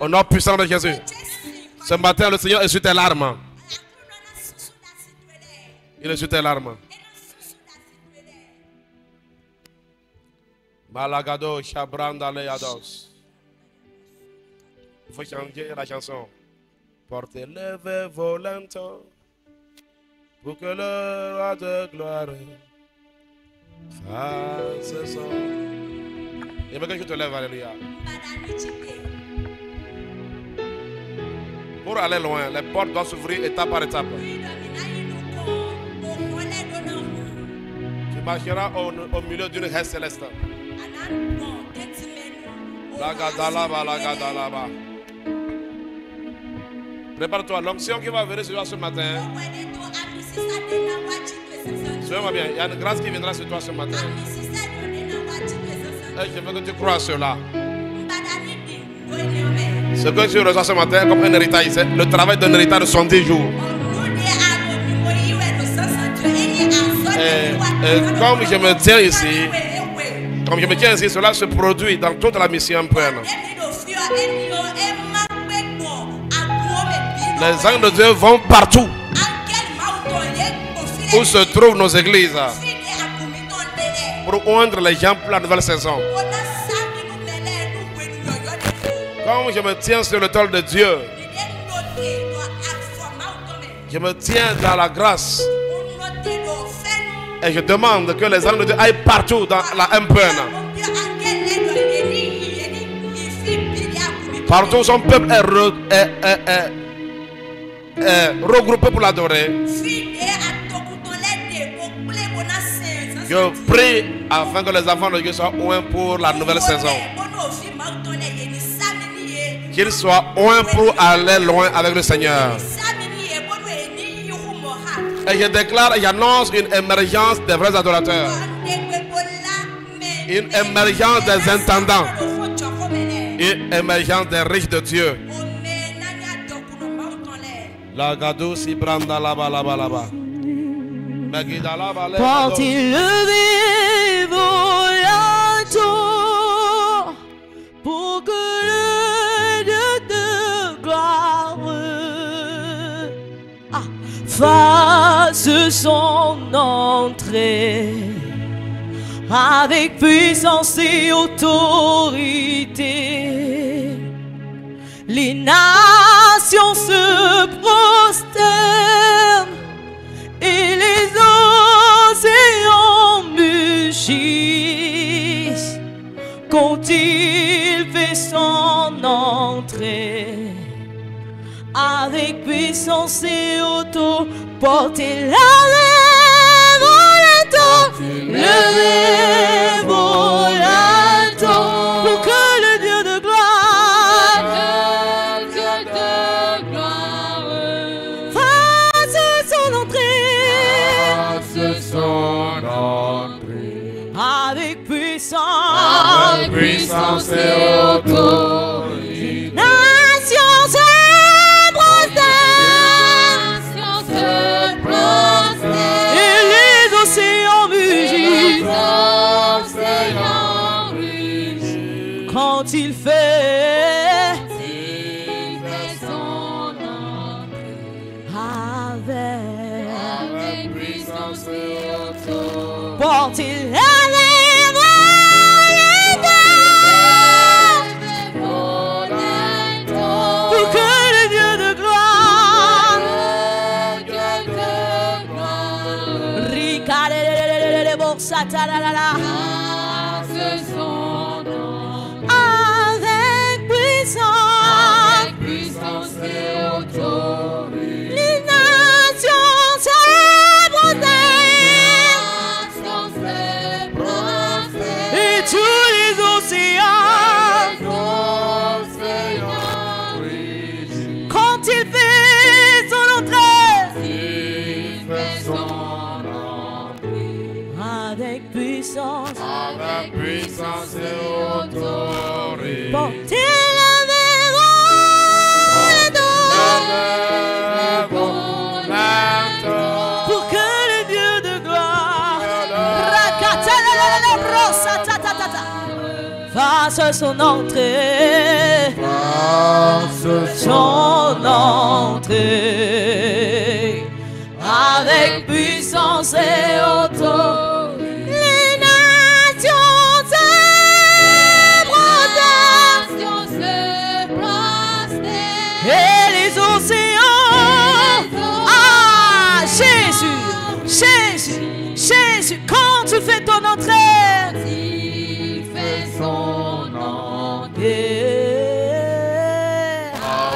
Au nom puissant de Jésus. Ce matin, le Seigneur est sur tes larmes. Il est sur tes larmes. Malagado, Shabranda, Leados. Il faut changer la chanson. Portez le vœu volanto pour que le roi de gloire fasse son. Et maintenant que tu te lèves, alléluia. Pour aller loin, les portes doivent s'ouvrir étape par étape. marcheras au milieu d'une haie céleste. Lagadalaba, lagadalaba. Prépare-toi, l'onction qui va venir sur toi ce matin. Sois-moi bien, il y a une grâce qui viendra sur toi ce matin. Et je veux que tu crois à cela. Ce que tu reçois ce matin comme un héritage, c'est le travail d'un héritage de 110 jours. Et comme je me tiens ici, cela se produit dans toute la mission pleine. Les anges de Dieu vont partout où se trouvent nos églises pour oindre les gens pour la nouvelle saison. Comme je me tiens sur le tol de Dieu, je me tiens dans la grâce et je demande que les anges de Dieu aillent partout dans la MPN. Partout son peuple est regroupé pour l'adorer. Je prie afin que les enfants de Dieu soient oints pour la nouvelle saison. Qu'ils soient oints pour aller loin avec le Seigneur. Et je déclare et j'annonce une émergence des vrais adorateurs. Une émergence des intendants. Une émergence des riches de Dieu. La gadou si branda laba laba laba. Portez le volato pour que le Dieu de gloire fasse son entrée avec puissance et autorité. Les nations se prosternent et les océans mugissent quand il fait son entrée. Avec puissance et auto, portez la le volato pour que le Dieu de gloire fasse son entrée avec puissance et autorité. Nations se prosternent et les océans mugissent quand il fait son entrée avec puissance et autorité. Portez la pour que le Dieu de gloire avec puissance et autorité. Les nations se prosternent et tous les océans quand il fait son entrée avec puissance et autorité. Portez la pour que le Dieu de gloire fasse son entrée, avec puissance et autorité. Et les océans, Jésus, quand tu fais ton entrée,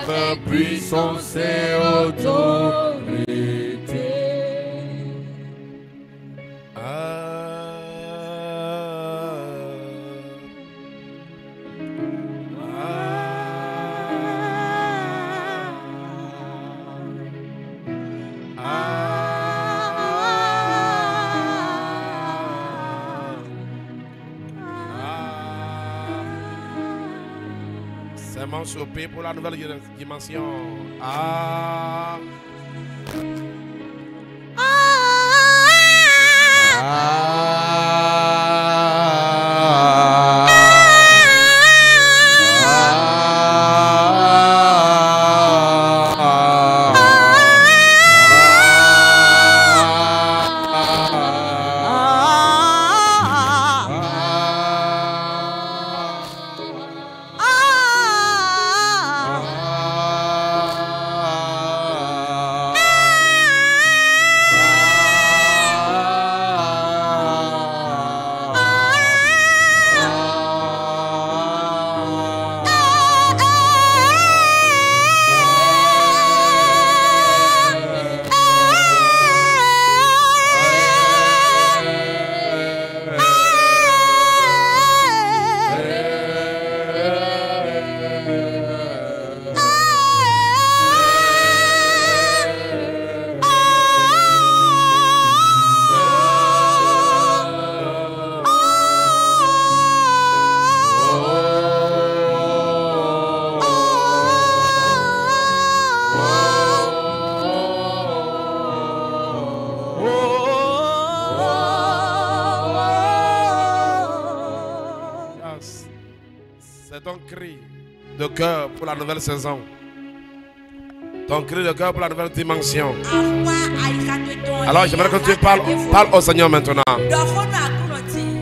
avec puissance et autorité. mains sur le pays pour la nouvelle dimension. Ah. C'est ton cri de cœur pour la nouvelle saison. Ton cri de cœur pour la nouvelle dimension. Alors j'aimerais que tu parles au Seigneur maintenant.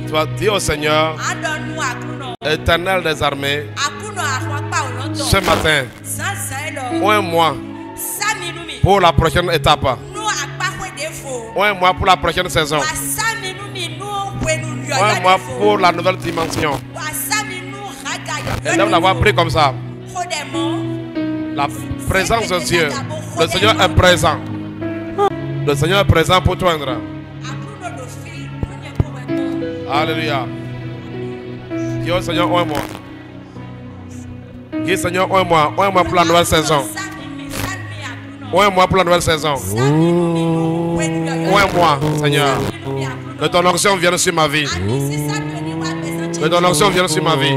Tu vas dire au Seigneur, Éternel des armées, ce matin, ou un mois pour la prochaine étape, ou un mois pour la prochaine saison, ou un mois pour la nouvelle dimension. Et lève la voix, prie comme ça. La présence de Dieu. Le Seigneur est présent. Le Seigneur est présent pour toi, Andra. Alléluia. Dis au Seigneur, un mois. Dis Seigneur, un mois pour la nouvelle saison. Un mois pour la nouvelle saison. Un mois, Seigneur. Que ton onction vienne sur ma vie. Que ton onction vienne sur ma vie.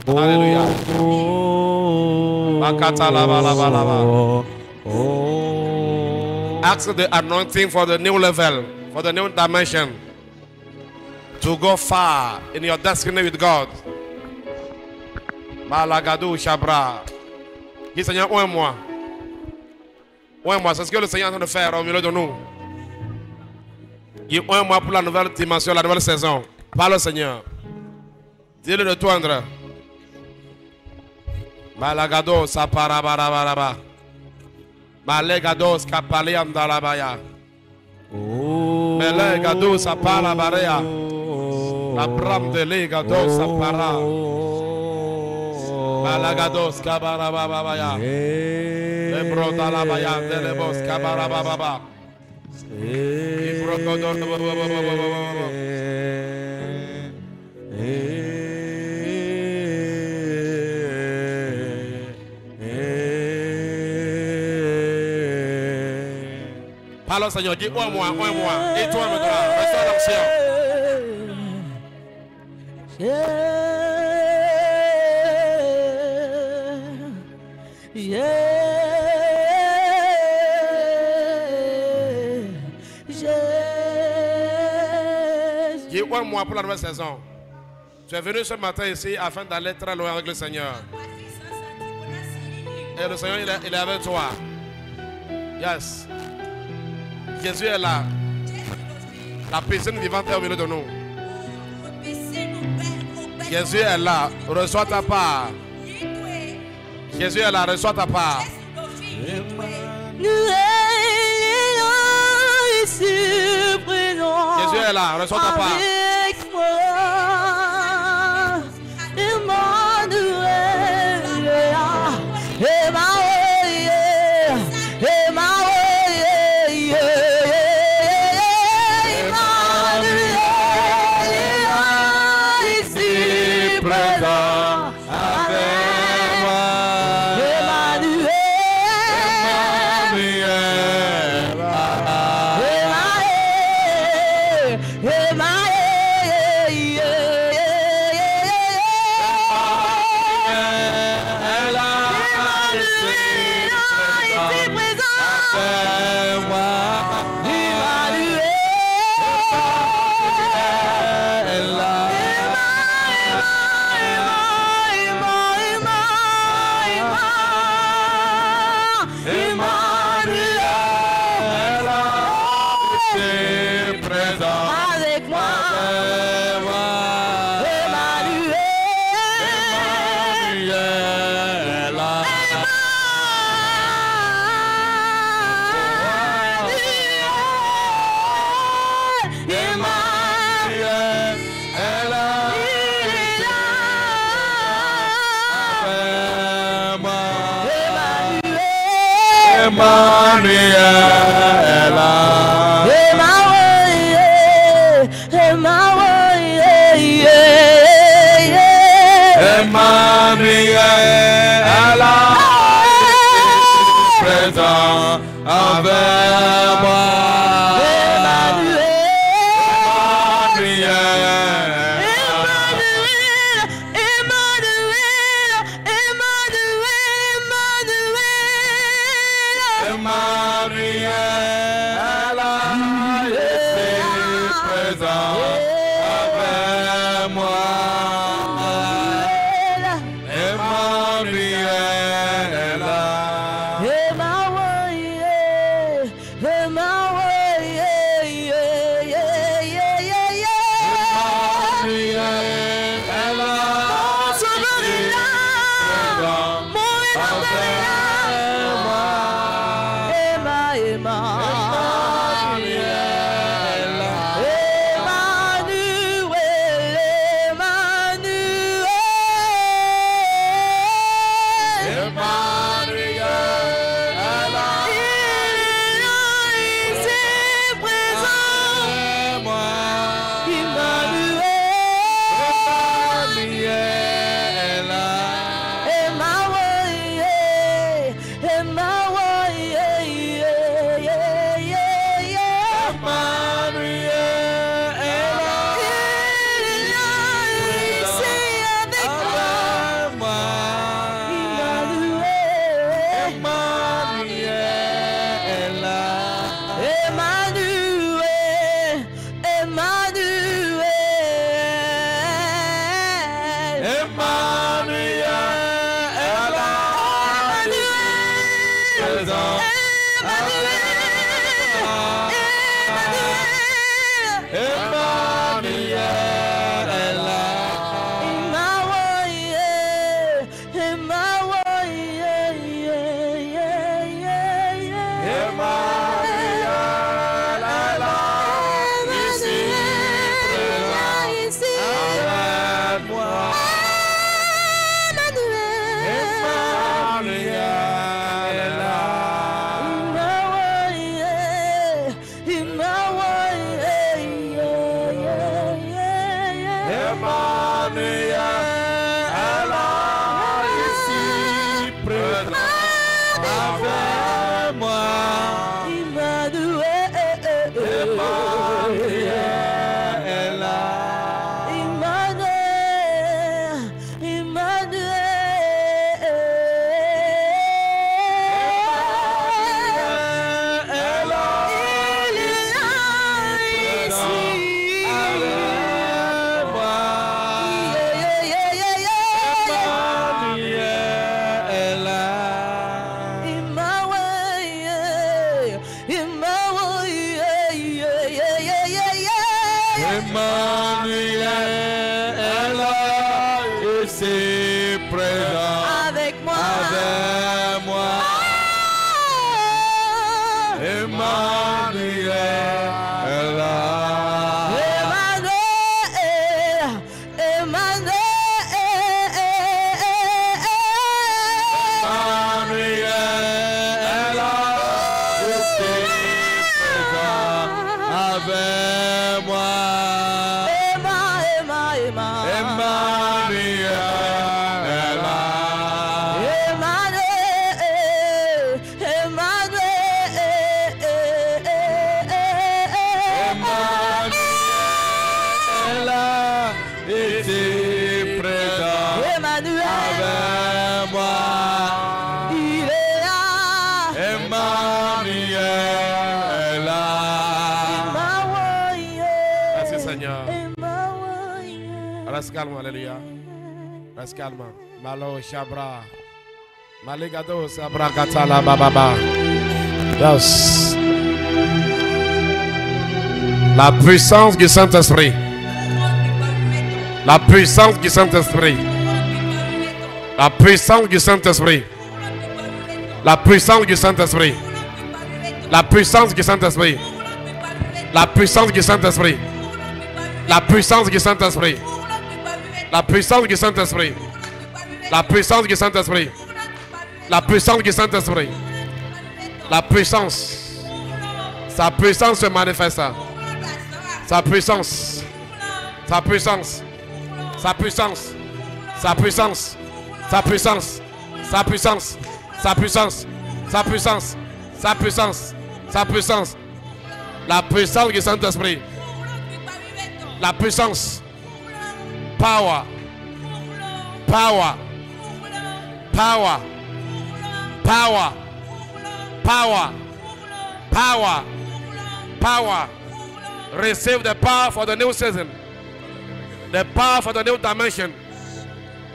Alléluia. Ask the anointing for the new level, for the new dimension, to go far in your destiny with God. Malagadou Shabra. Dis Seigneur, un mois. Un mois, c'est ce que le Seigneur est en train de faire au milieu de nous. Dis un mois pour la nouvelle dimension, la nouvelle saison. Parle au Seigneur. Dis-le de toi, André. Malagado saparabaraba. Malegados kapali andalabaya. Melegado sapalabarea. La bram de legado sapara. Malagados kabarababaya. Lebro dalabaya delebos kabarababa. Parle au Seigneur, dis un mois. Et toi maintenant, reste l'ancien. Dis un mois pour la nouvelle saison. Tu es venu ce matin ici afin d'aller très loin avec le Seigneur. Et le Seigneur, il est avec toi. Yes. Jésus est là. La piscine vivante est au milieu de nous. Jésus est là. Reçois ta part. Jésus est là. Reçois ta part. Jésus est là. Reçois ta part. Emmanuel, présent avec moi. Reste calme, alléluia. Reste calme. Malo Shabra. Maligado Sabra Katala Bababa. Yes. La puissance du Saint-Esprit. La puissance du Saint-Esprit. La puissance du Saint-Esprit. La puissance du Saint-Esprit. La puissance du Saint-Esprit. La puissance du Saint-Esprit. La puissance du Saint-Esprit. La puissance du Saint-Esprit. La puissance du Saint-Esprit. La puissance du Saint-Esprit. La puissance. Sa puissance se manifeste. Sa puissance. Sa puissance. Sa puissance. Sa puissance. Sa puissance. Sa puissance. Sa puissance. Sa puissance. Sa puissance. Sa puissance. La puissance du Saint-Esprit. La puissance. Power. Power. Power. Power. Power. Power. Power. Receive the power for the new season. The power for the new dimension.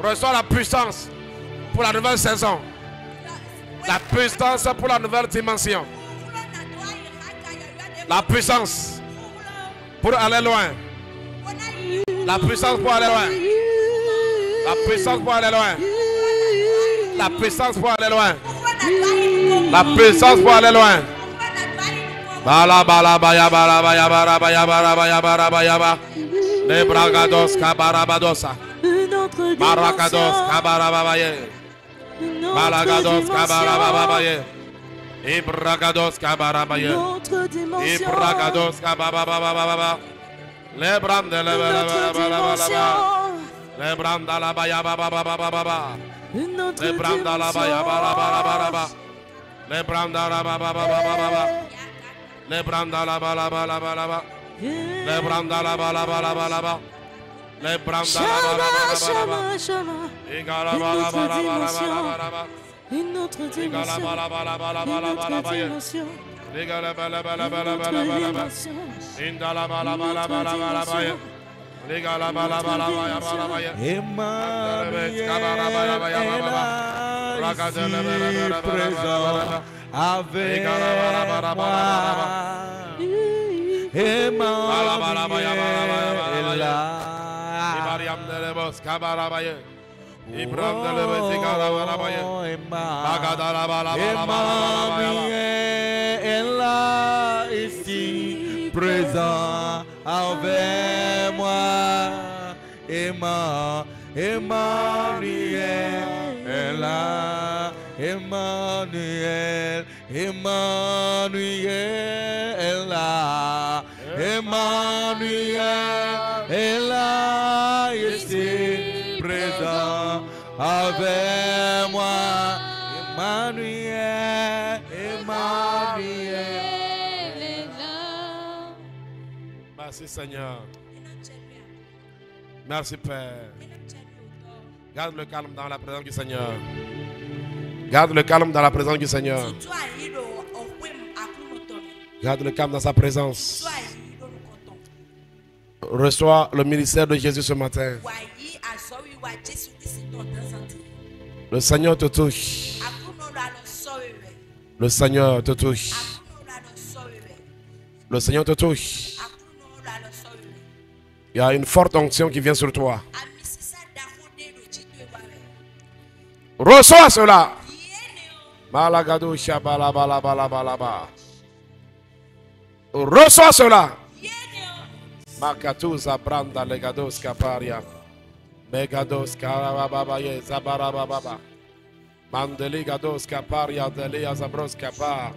Reçois la puissance pour la nouvelle saison. La puissance pour la nouvelle dimension. La puissance pour aller loin. La puissance pour aller loin. La puissance pour aller loin. La puissance pour aller loin. La puissance pour aller loin. Bala bala baya bala baya bala baya bala baya bala baya ba. Les bragados kabarabadosa. Barakados kabarabaye. Balagados kabarabaye. Ibragados kabarabaye. Ibragados kabarabaye. Les bram de la les bram de la baya baba baba baba. Les bram de la baya baba baba baba. Les bram de la baba baba baba. Les bram de la bala bala bala. Les bram de la bala bala bala. Les bram de la bala bala bala. Igala bala bala bala bala. Une autre dimension. Une autre dimension. Igala bala bala bala bala bala. Indala bala bala bala bala bala. Igala bala bala bala bala bala. Emmanuel est présent avec moi. Emmanuel est là. Emmanuel est là ici présent avec moi. Emmanuel est là. Emmanuel est là. Emmanuel est là ici présent avec moi. Emmanuel est là. Merci Seigneur. Merci Père. Garde le calme dans la présence du Seigneur. Garde le calme dans la présence du Seigneur. Garde le calme dans sa présence. Reçois le ministère de Jésus ce matin. Le Seigneur te touche. Le Seigneur te touche. Le Seigneur te touche. Il y a une forte onction qui vient sur toi. Reçois cela. Malagado shabala bala bala bala ba. Reçois cela. Makatuza branda legados kaparia. Megados karababaye zabarababa. Mandeligados kaparia delia zabros kapar.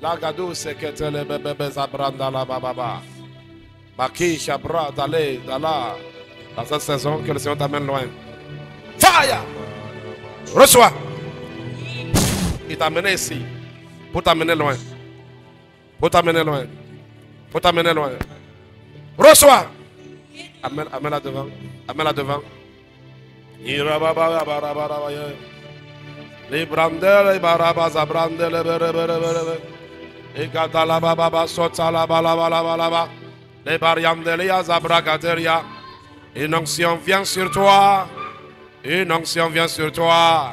Lagados seketele bebe zabranda la bababa. Makisha bra d'aller dala. Dans cette saison que le Seigneur t'amène loin. Fire. Reçois. Il t'a amené ici pour t'amener loin. Pour t'amener loin. Pour t'amener loin. Reçois. Amène-la devant. Amène-la devant. Les brandels, les barabas, les brandels, les gadala baba, sota la bala. Les bariandelia, zabragaderia. Une onction vient sur toi. Une onction vient sur toi.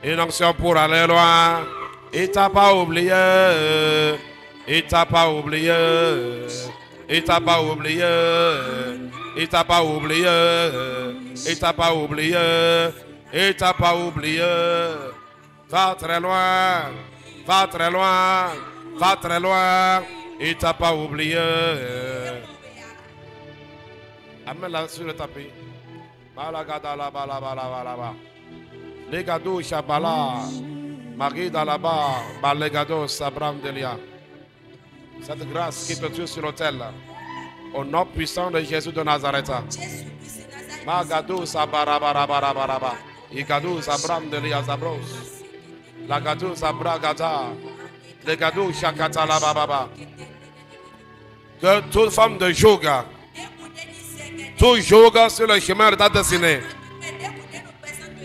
Une onction pour aller loin. Il t'a pas oublié. Il t'a pas oublié. Il t'a pas oublié. Il t'a pas oublié. Il t'a pas oublié. Il t'a pas oublié. Va très loin. Va très loin. Va très loin. Il t'a pas oublié. Amène-la sur le tapis. Malagada la bala bala bala bala. Les gadou shabala. Marie là-bas, Balegado, Sabram Delia. Cette grâce qui te tue sur l'autel. Au nom puissant de Jésus de Nazareth. Magadou, Sabarabarabaraba. Igadou, Sabram Delia, Zabros. Lagadou, Sabragata. Legadou, Shakata, Lababa. Que toute femme de yoga, tout yoga sur le chemin de ta destinée,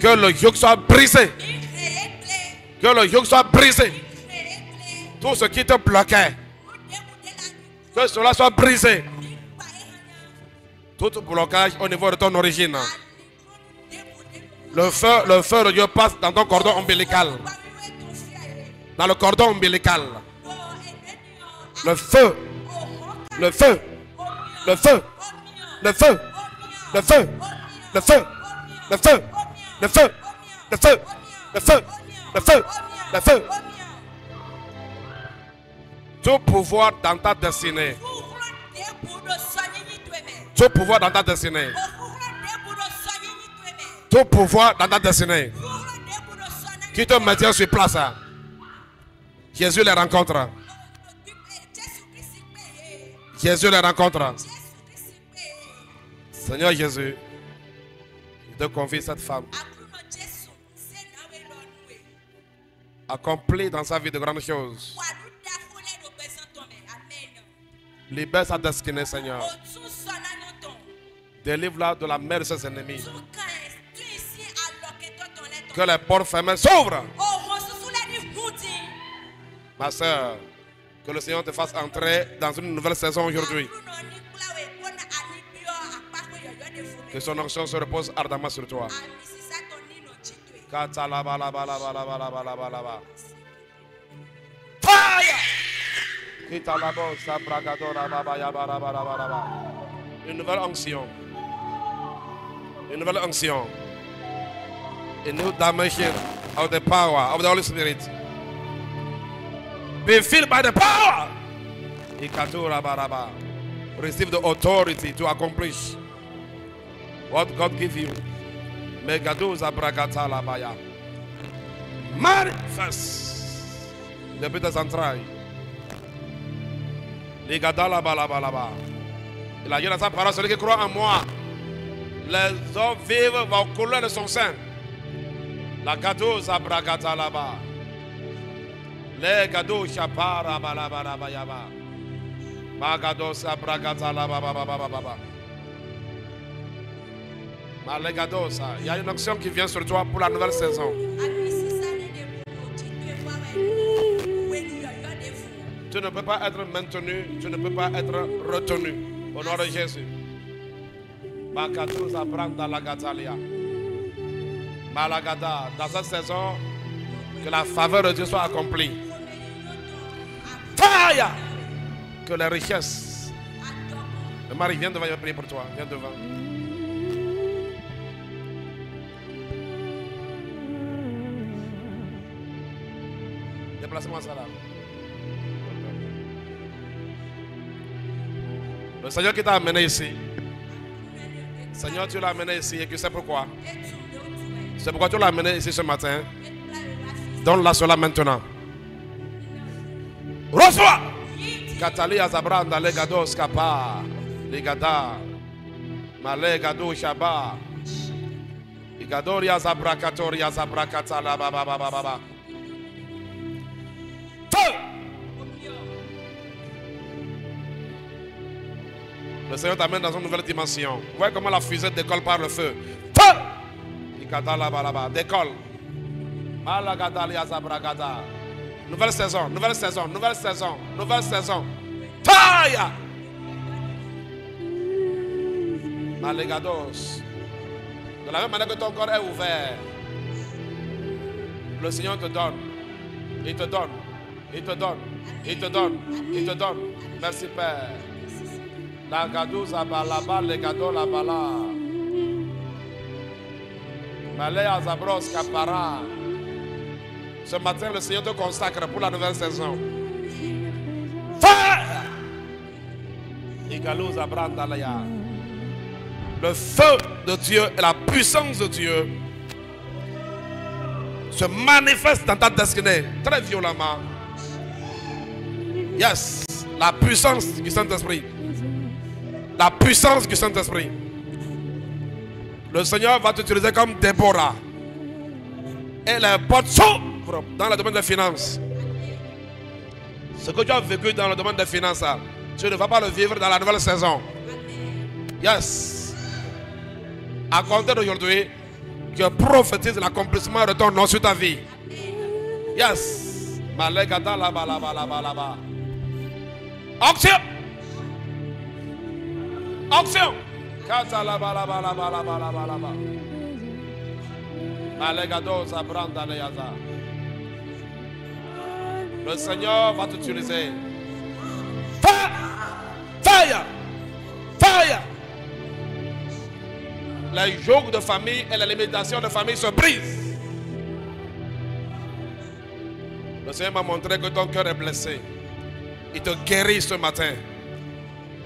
que le yoga soit brisé. Que le yoga soit brisé. Tout ce qui te bloquait, que cela soit brisé. Tout blocage au niveau de ton origine. Le feu de Dieu passe dans ton cordon ombilical. Dans le cordon ombilical. Le feu. Le feu. Le feu. Le feu. Le feu. Le feu. Le feu. Le feu. Le feu. Le feu. Le feu. Le feu. Tout pouvoir dans ta destinée. Tout pouvoir dans ta destinée. Tout pouvoir dans ta destinée. Qui te maintient sur place. Jésus les rencontre. Jésus les rencontre. Seigneur Jésus, je te confie cette femme. Accomplis dans sa vie de grandes choses. Libère sa destinée, Seigneur. Délivre-la de la mer de ses ennemis. Que les portes fermées s'ouvrent. Ma soeur, que le Seigneur te fasse entrer dans une nouvelle saison aujourd'hui. Que son onction se repose ardemment sur toi. Une nouvelle onction. Une nouvelle onction. A new dimension of the power of the Holy Spirit. Be filled by the power. Receive the authority to accomplish what God gives you. Manifeste depuis tes entrailles. Il a dit dans sa parole, celui qui croit en moi, les hommes vivent vont couler de son sein. La gado zabragata là-bas. Les gado chapara balaba yaba. Magado zabragata là-bas. Malegadosa. Il y a une action qui vient sur toi pour la nouvelle saison. Tu ne peux pas être maintenu, tu ne peux pas être retenu. Au nom de Jésus. Bakatuza branda lagatalia. Malagada. Dans cette saison, que la faveur de Dieu soit accomplie. Fire! Que les richesses. Marie, viens devant, je vais prier pour toi. Viens devant. Déplacez-moi ça là. Le Seigneur qui t'a amené ici. Seigneur, tu l'as amené ici et tu sais pourquoi. C'est pourquoi tu l'as amené ici ce matin. Donne-la cela maintenant. Reçois! Katali Azabranda Legado Skapa. Legada. Malegado Shaba. Igadoria Zabrakatoria Zabrakatala Baba Baba Baba. Le Seigneur t'amène dans une nouvelle dimension. Vous voyez comment la fusée décolle par le feu. Feu! Décolle. Nouvelle saison, nouvelle saison, nouvelle saison, nouvelle saison. Fire! Malegados. De la même manière que ton corps est ouvert, le Seigneur te donne. Il te donne. Il te donne. Il te donne. Il te donne. Merci Père. La gadouza balaba le gado la bala. Malaya zabros kapara. Ce matin, le Seigneur te consacre pour la nouvelle saison. Fire! Igalouza brandalaya. Le feu de Dieu et la puissance de Dieu se manifeste dans ta destinée très violemment. Yes, la puissance du Saint-Esprit. La puissance du Saint-Esprit. Le Seigneur va t'utiliser comme Déborah. Et les portes s'ouvrent dans le domaine des finances. Ce que tu as vécu dans le domaine des finances, tu ne vas pas le vivre dans la nouvelle saison. Yes. À compter d'aujourd'hui, je prophétise l'accomplissement de ton nom sur ta vie. Yes. Action. Action. Le Seigneur va t'utiliser. Fire! Fire! Fire! Les jours de famille et les limitations de famille se brisent. Le Seigneur m'a montré que ton cœur est blessé. Il te guérit ce matin.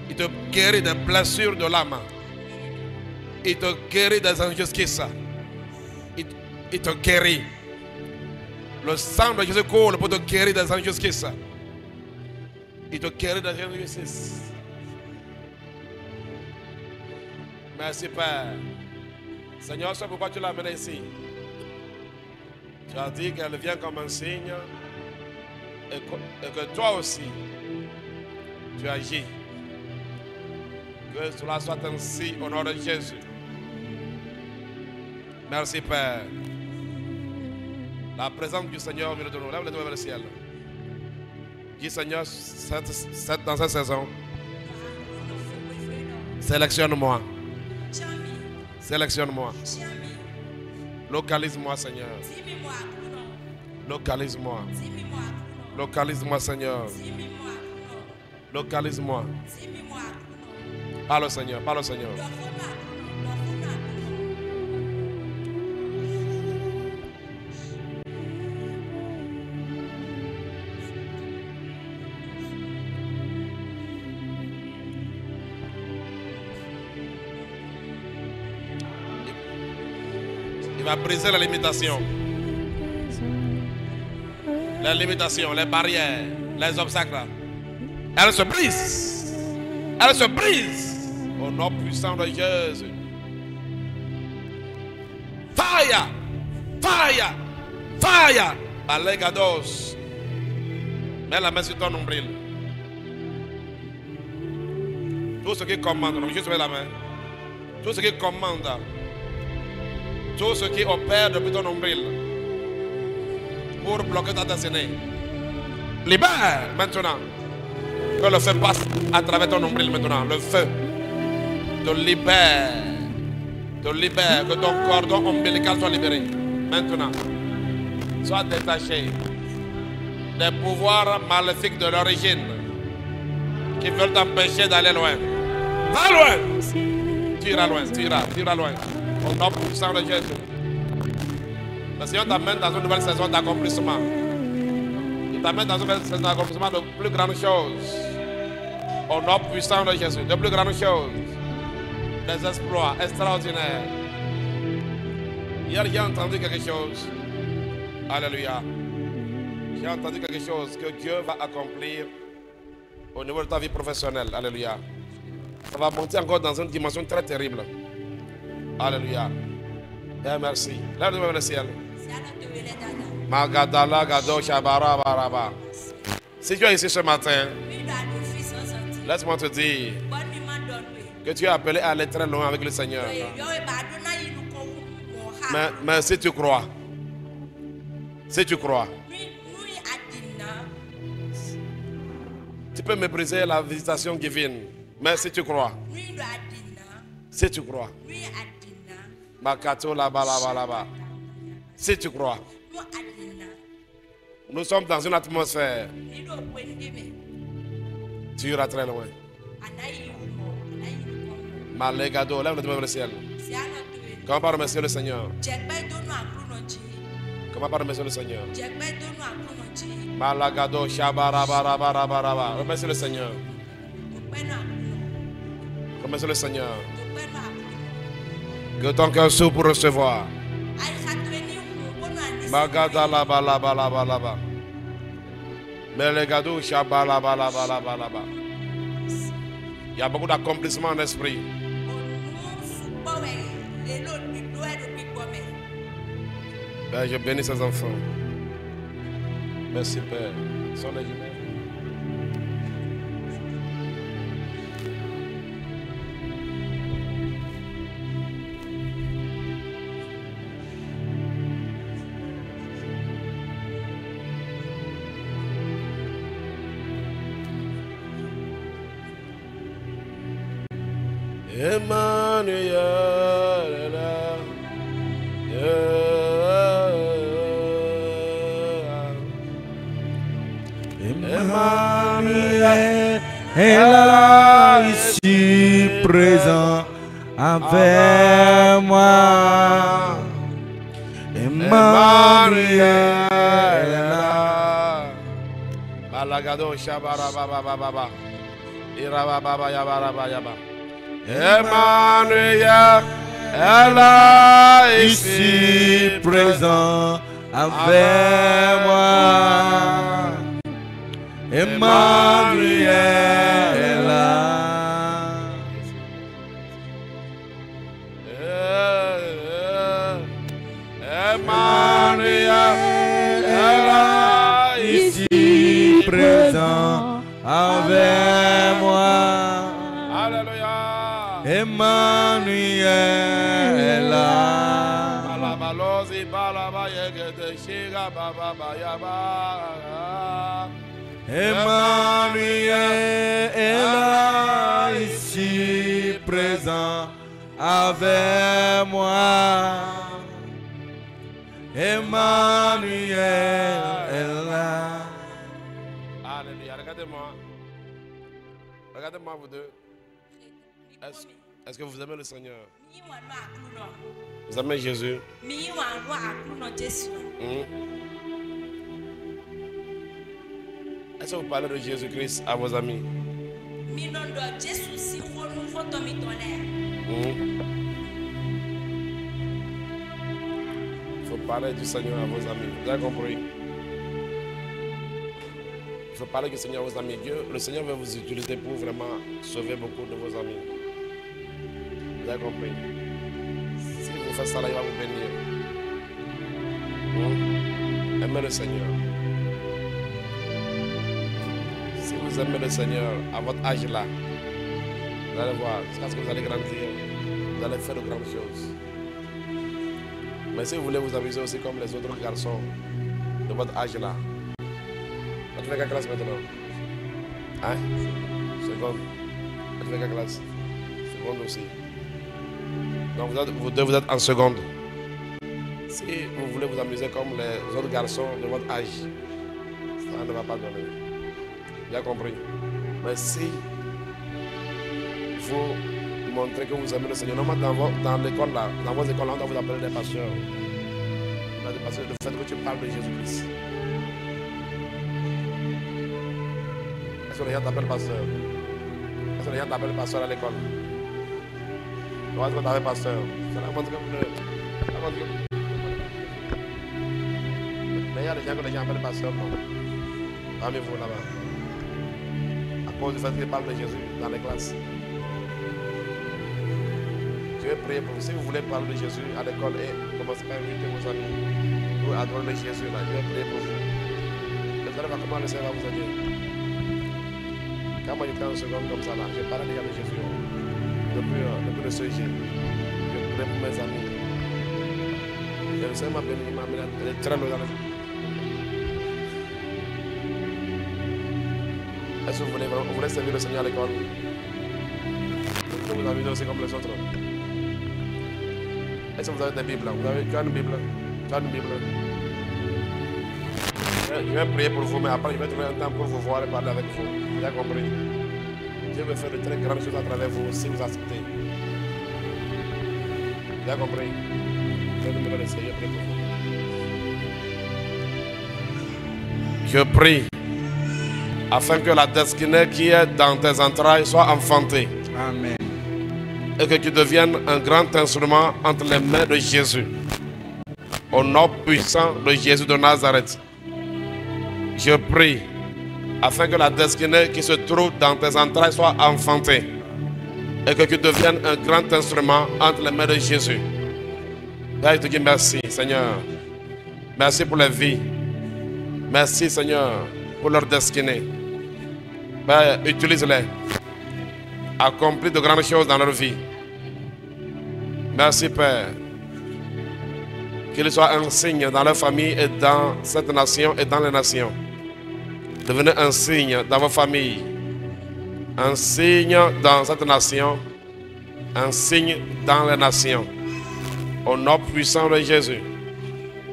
Il te guérit des blessures de l'âme. Il te guérit des injustices. Il te guérit. Le sang de Jésus coule pour te guérir des injustices. Il te guérit des injustices. Merci Père. Seigneur, c'est pourquoi tu l'as amené ici. Tu as dit qu'elle vient comme un signe et que toi aussi, tu agis. Que cela soit ainsi au nom de Jésus. Merci Père. La présence du Seigneur vient de nous. Lève les doigts vers le ciel. Dis Seigneur, dans cette saison, sélectionne-moi. Sélectionne-moi. Localise-moi, Seigneur. Localise-moi. Localise-moi, Seigneur. Localise-moi. Parle au Seigneur, parle au Seigneur. Il va briser la limitation. Les limitations, les barrières, les obstacles. Elles se brisent. Elles se brisent. Au nom puissant de Jésus. Fire! Fire! Fire! Allegados. Mets la main sur ton nombril. Tout ce qui commande, juste mets la main. Tout ce qui commande. Tout ce qui opère depuis ton nombril pour bloquer ta destinée. Libère maintenant. Que le feu passe à travers ton nombril maintenant. Le feu te libère. Te libère. Que ton cordon ombilical soit libéré. Maintenant. Sois détaché des pouvoirs maléfiques de l'origine qui veulent t'empêcher d'aller loin. Va loin. Tu iras loin. Tu iras loin. Au nom puissant de Jésus. Le Seigneur t'amène dans une nouvelle saison d'accomplissement. Il t'amène dans une nouvelle saison d'accomplissement de plus grandes choses. Au nom puissant de Jésus. De plus grandes choses. Des exploits extraordinaires. Hier, j'ai entendu quelque chose. Alléluia. J'ai entendu quelque chose que Dieu va accomplir au niveau de ta vie professionnelle. Alléluia. Ça va monter encore dans une dimension très terrible. Alléluia. Et merci. Lève le ciel. Magadala Gado Shabara Baraba. Si tu es ici ce matin, laisse-moi te dire que tu es appelé à aller très loin avec le Seigneur. Mais si tu crois, tu peux mépriser la visitation divine. Mais si tu crois, si tu crois, nous sommes dans une atmosphère. Tu iras très loin. Malégado, lève le doigt vers le ciel. Comment pas remercier le Seigneur? Comment pas remercier le Seigneur? Malagado, Shabarabarabarabaraba. Remercie le Seigneur. Remercie le Seigneur. Que ton cœur s'ouvre pour recevoir. Magadalabalabalabalaba. Melegadou shabalabalabalaba. Il y a beaucoup d'accomplissement en esprit. Père, je bénis ces enfants. Merci, Père. Ils sont les jumelles. Emmanuel, Emmanuel est là, ici présent avec moi. Emmanuel est là. Balagado shabarababa. Irababa yabaraba yaba. Emmanuel est là, Ici présent avec moi. Emmanuel est là. Emmanuel est là, Ici présent avec moi. Alléluia. Emmanuel est là. Balabalozi balaba yegede shiga baba bayaba. Emmanuel est là, ici présent avec moi. Emmanuel est là. Alléluia. Regardez-moi. Regardez-moi vous deux. Est-ce que vous aimez le Seigneur? Vous aimez Jésus? Est-ce que vous parlez de Jésus-Christ à vos amis? Il faut parler du Seigneur à vos amis. Vous avez compris? Il faut parler du Seigneur à vos amis. Dieu, le Seigneur veut vous utiliser pour vraiment sauver beaucoup de vos amis. Vous avez compris? Si vous faites ça, là, il va vous bénir. Aimez le Seigneur. Si vous aimez le Seigneur à votre âge là, vous allez voir, jusqu'à ce que vous allez grandir, vous allez faire de grandes choses. Mais si vous voulez vous amuser aussi comme les autres garçons de votre âge là, tu fais quelle classe maintenant? Hein? Seconde. Tu fais quelle classe? Seconde aussi. Donc vous êtes en seconde. Si vous voulez vous amuser comme les autres garçons de votre âge, ça ne va pas donner. Bien compris. Mais si vous montrez que vous aimez le Seigneur, normalement dans l'école là, dans vos écoles là, on doit vous appeler des pasteurs. Des pasteurs, le fait que tu parles de Jésus-Christ. Est-ce que les gens t'appellent pasteur? Est-ce que les gens t'appellent pasteur à l'école? Est-ce que tu t'appelles pasteur? C'est la montre que vous le... Mais il y a des gens que les gens appellent pasteur, non? Parmi vous là-bas. À cause du fait qu'ils parlent de Jésus dans les classes. Je vais prier pour vous. Si vous voulez parler de Jésus à l'école et commencez par inviter vos amis pour adorer Jésus là, je vais prier pour vous. Vous allez voir comment le Seigneur va vous aider. Quand moi j'étais en seconde comme ça là, je parlais déjà de Jésus depuis le CG. Je priais pour mes amis. Et le Seigneur m'a béni, il m'a amené très loin dans la vie. Est-ce que vous voulez servir le Seigneur à l'école? Vous vous amusez aussi comme les autres. Est-ce que vous avez des Bibles? Tu as une Bible? Tu as une Bible? Je vais prier pour vous, mais après je vais trouver un temps pour vous voir et parler avec vous. Vous avez compris? Dieu veut faire de très grandes choses à travers vous si vous acceptez. Vous avez compris? Je vais nous laisser, je prie pour vous. Je prie afin que la destinée qui est dans tes entrailles soit enfantée. Amen. Et que tu deviennes un grand instrument entre les mains de Jésus. Au nom puissant de Jésus de Nazareth, je prie afin que la destinée qui se trouve dans tes entrailles soit enfantée et que tu deviennes un grand instrument entre les mains de Jésus. Père, je te dis merci, Seigneur. Merci pour la vie. Merci, Seigneur, pour leur destinée. Père, utilise-les. Accomplis de grandes choses dans leur vie. Merci, Père. Qu'ils soient un signe dans leur famille et dans cette nation et dans les nations. Devenez un signe dans vos familles. Un signe dans cette nation. Un signe dans les nations. Au nom puissant de Jésus.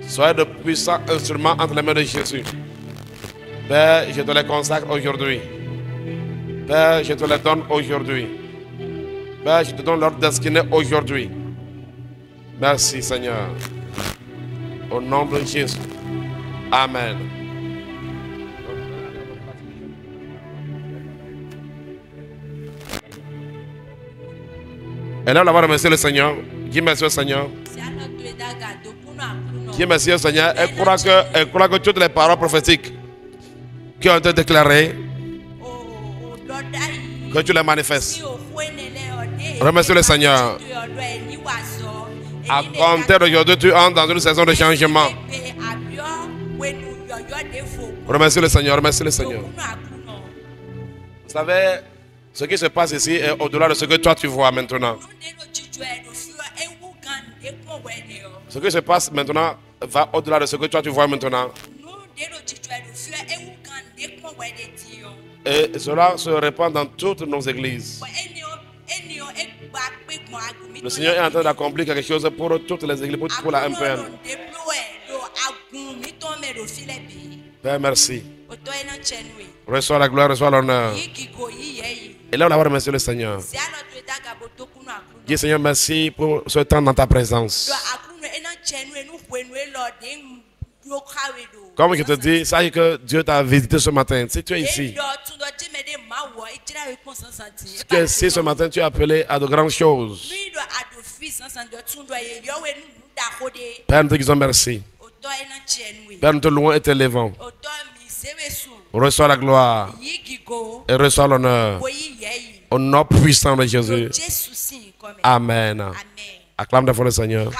Soyez de puissants instruments entre les mains de Jésus. Père, je te les consacre aujourd'hui. Père, je te les donne aujourd'hui. Père, je te donne leur destinée aujourd'hui. Merci, Seigneur. Au nom de Jésus. Amen. Et là, on va remercier le Seigneur. Dis merci au Seigneur. Dis merci au Seigneur. Elle croit que toutes les paroles prophétiques qui ont été déclarées, que tu les manifestes. Remercie le Seigneur. À compter d'aujourd'hui, tu entres dans une saison de changement. Remercie le Seigneur, remercie le Seigneur. Vous savez, ce qui se passe ici est au-delà de ce que toi tu vois maintenant. Ce qui se passe maintenant va au-delà de ce que toi tu vois maintenant. Et cela se répand dans toutes nos églises. Le Seigneur est en train d'accomplir quelque chose pour toutes les églises, pour la MPN. Père, merci. Reçois la gloire, reçois l'honneur. Et là, on va remercier le Seigneur. Dis Seigneur, merci pour ce temps dans ta présence. Comme je te dis, sache que Dieu t'a visité ce matin. Si tu es ici, si tu es ici ce matin, tu es appelé à de grandes choses. Père, nous te disons merci. Père, nous te louons et te levons. Reçois la gloire et reçois l'honneur. Au nom puissant de Jésus. Amen. Acclame devant le Seigneur.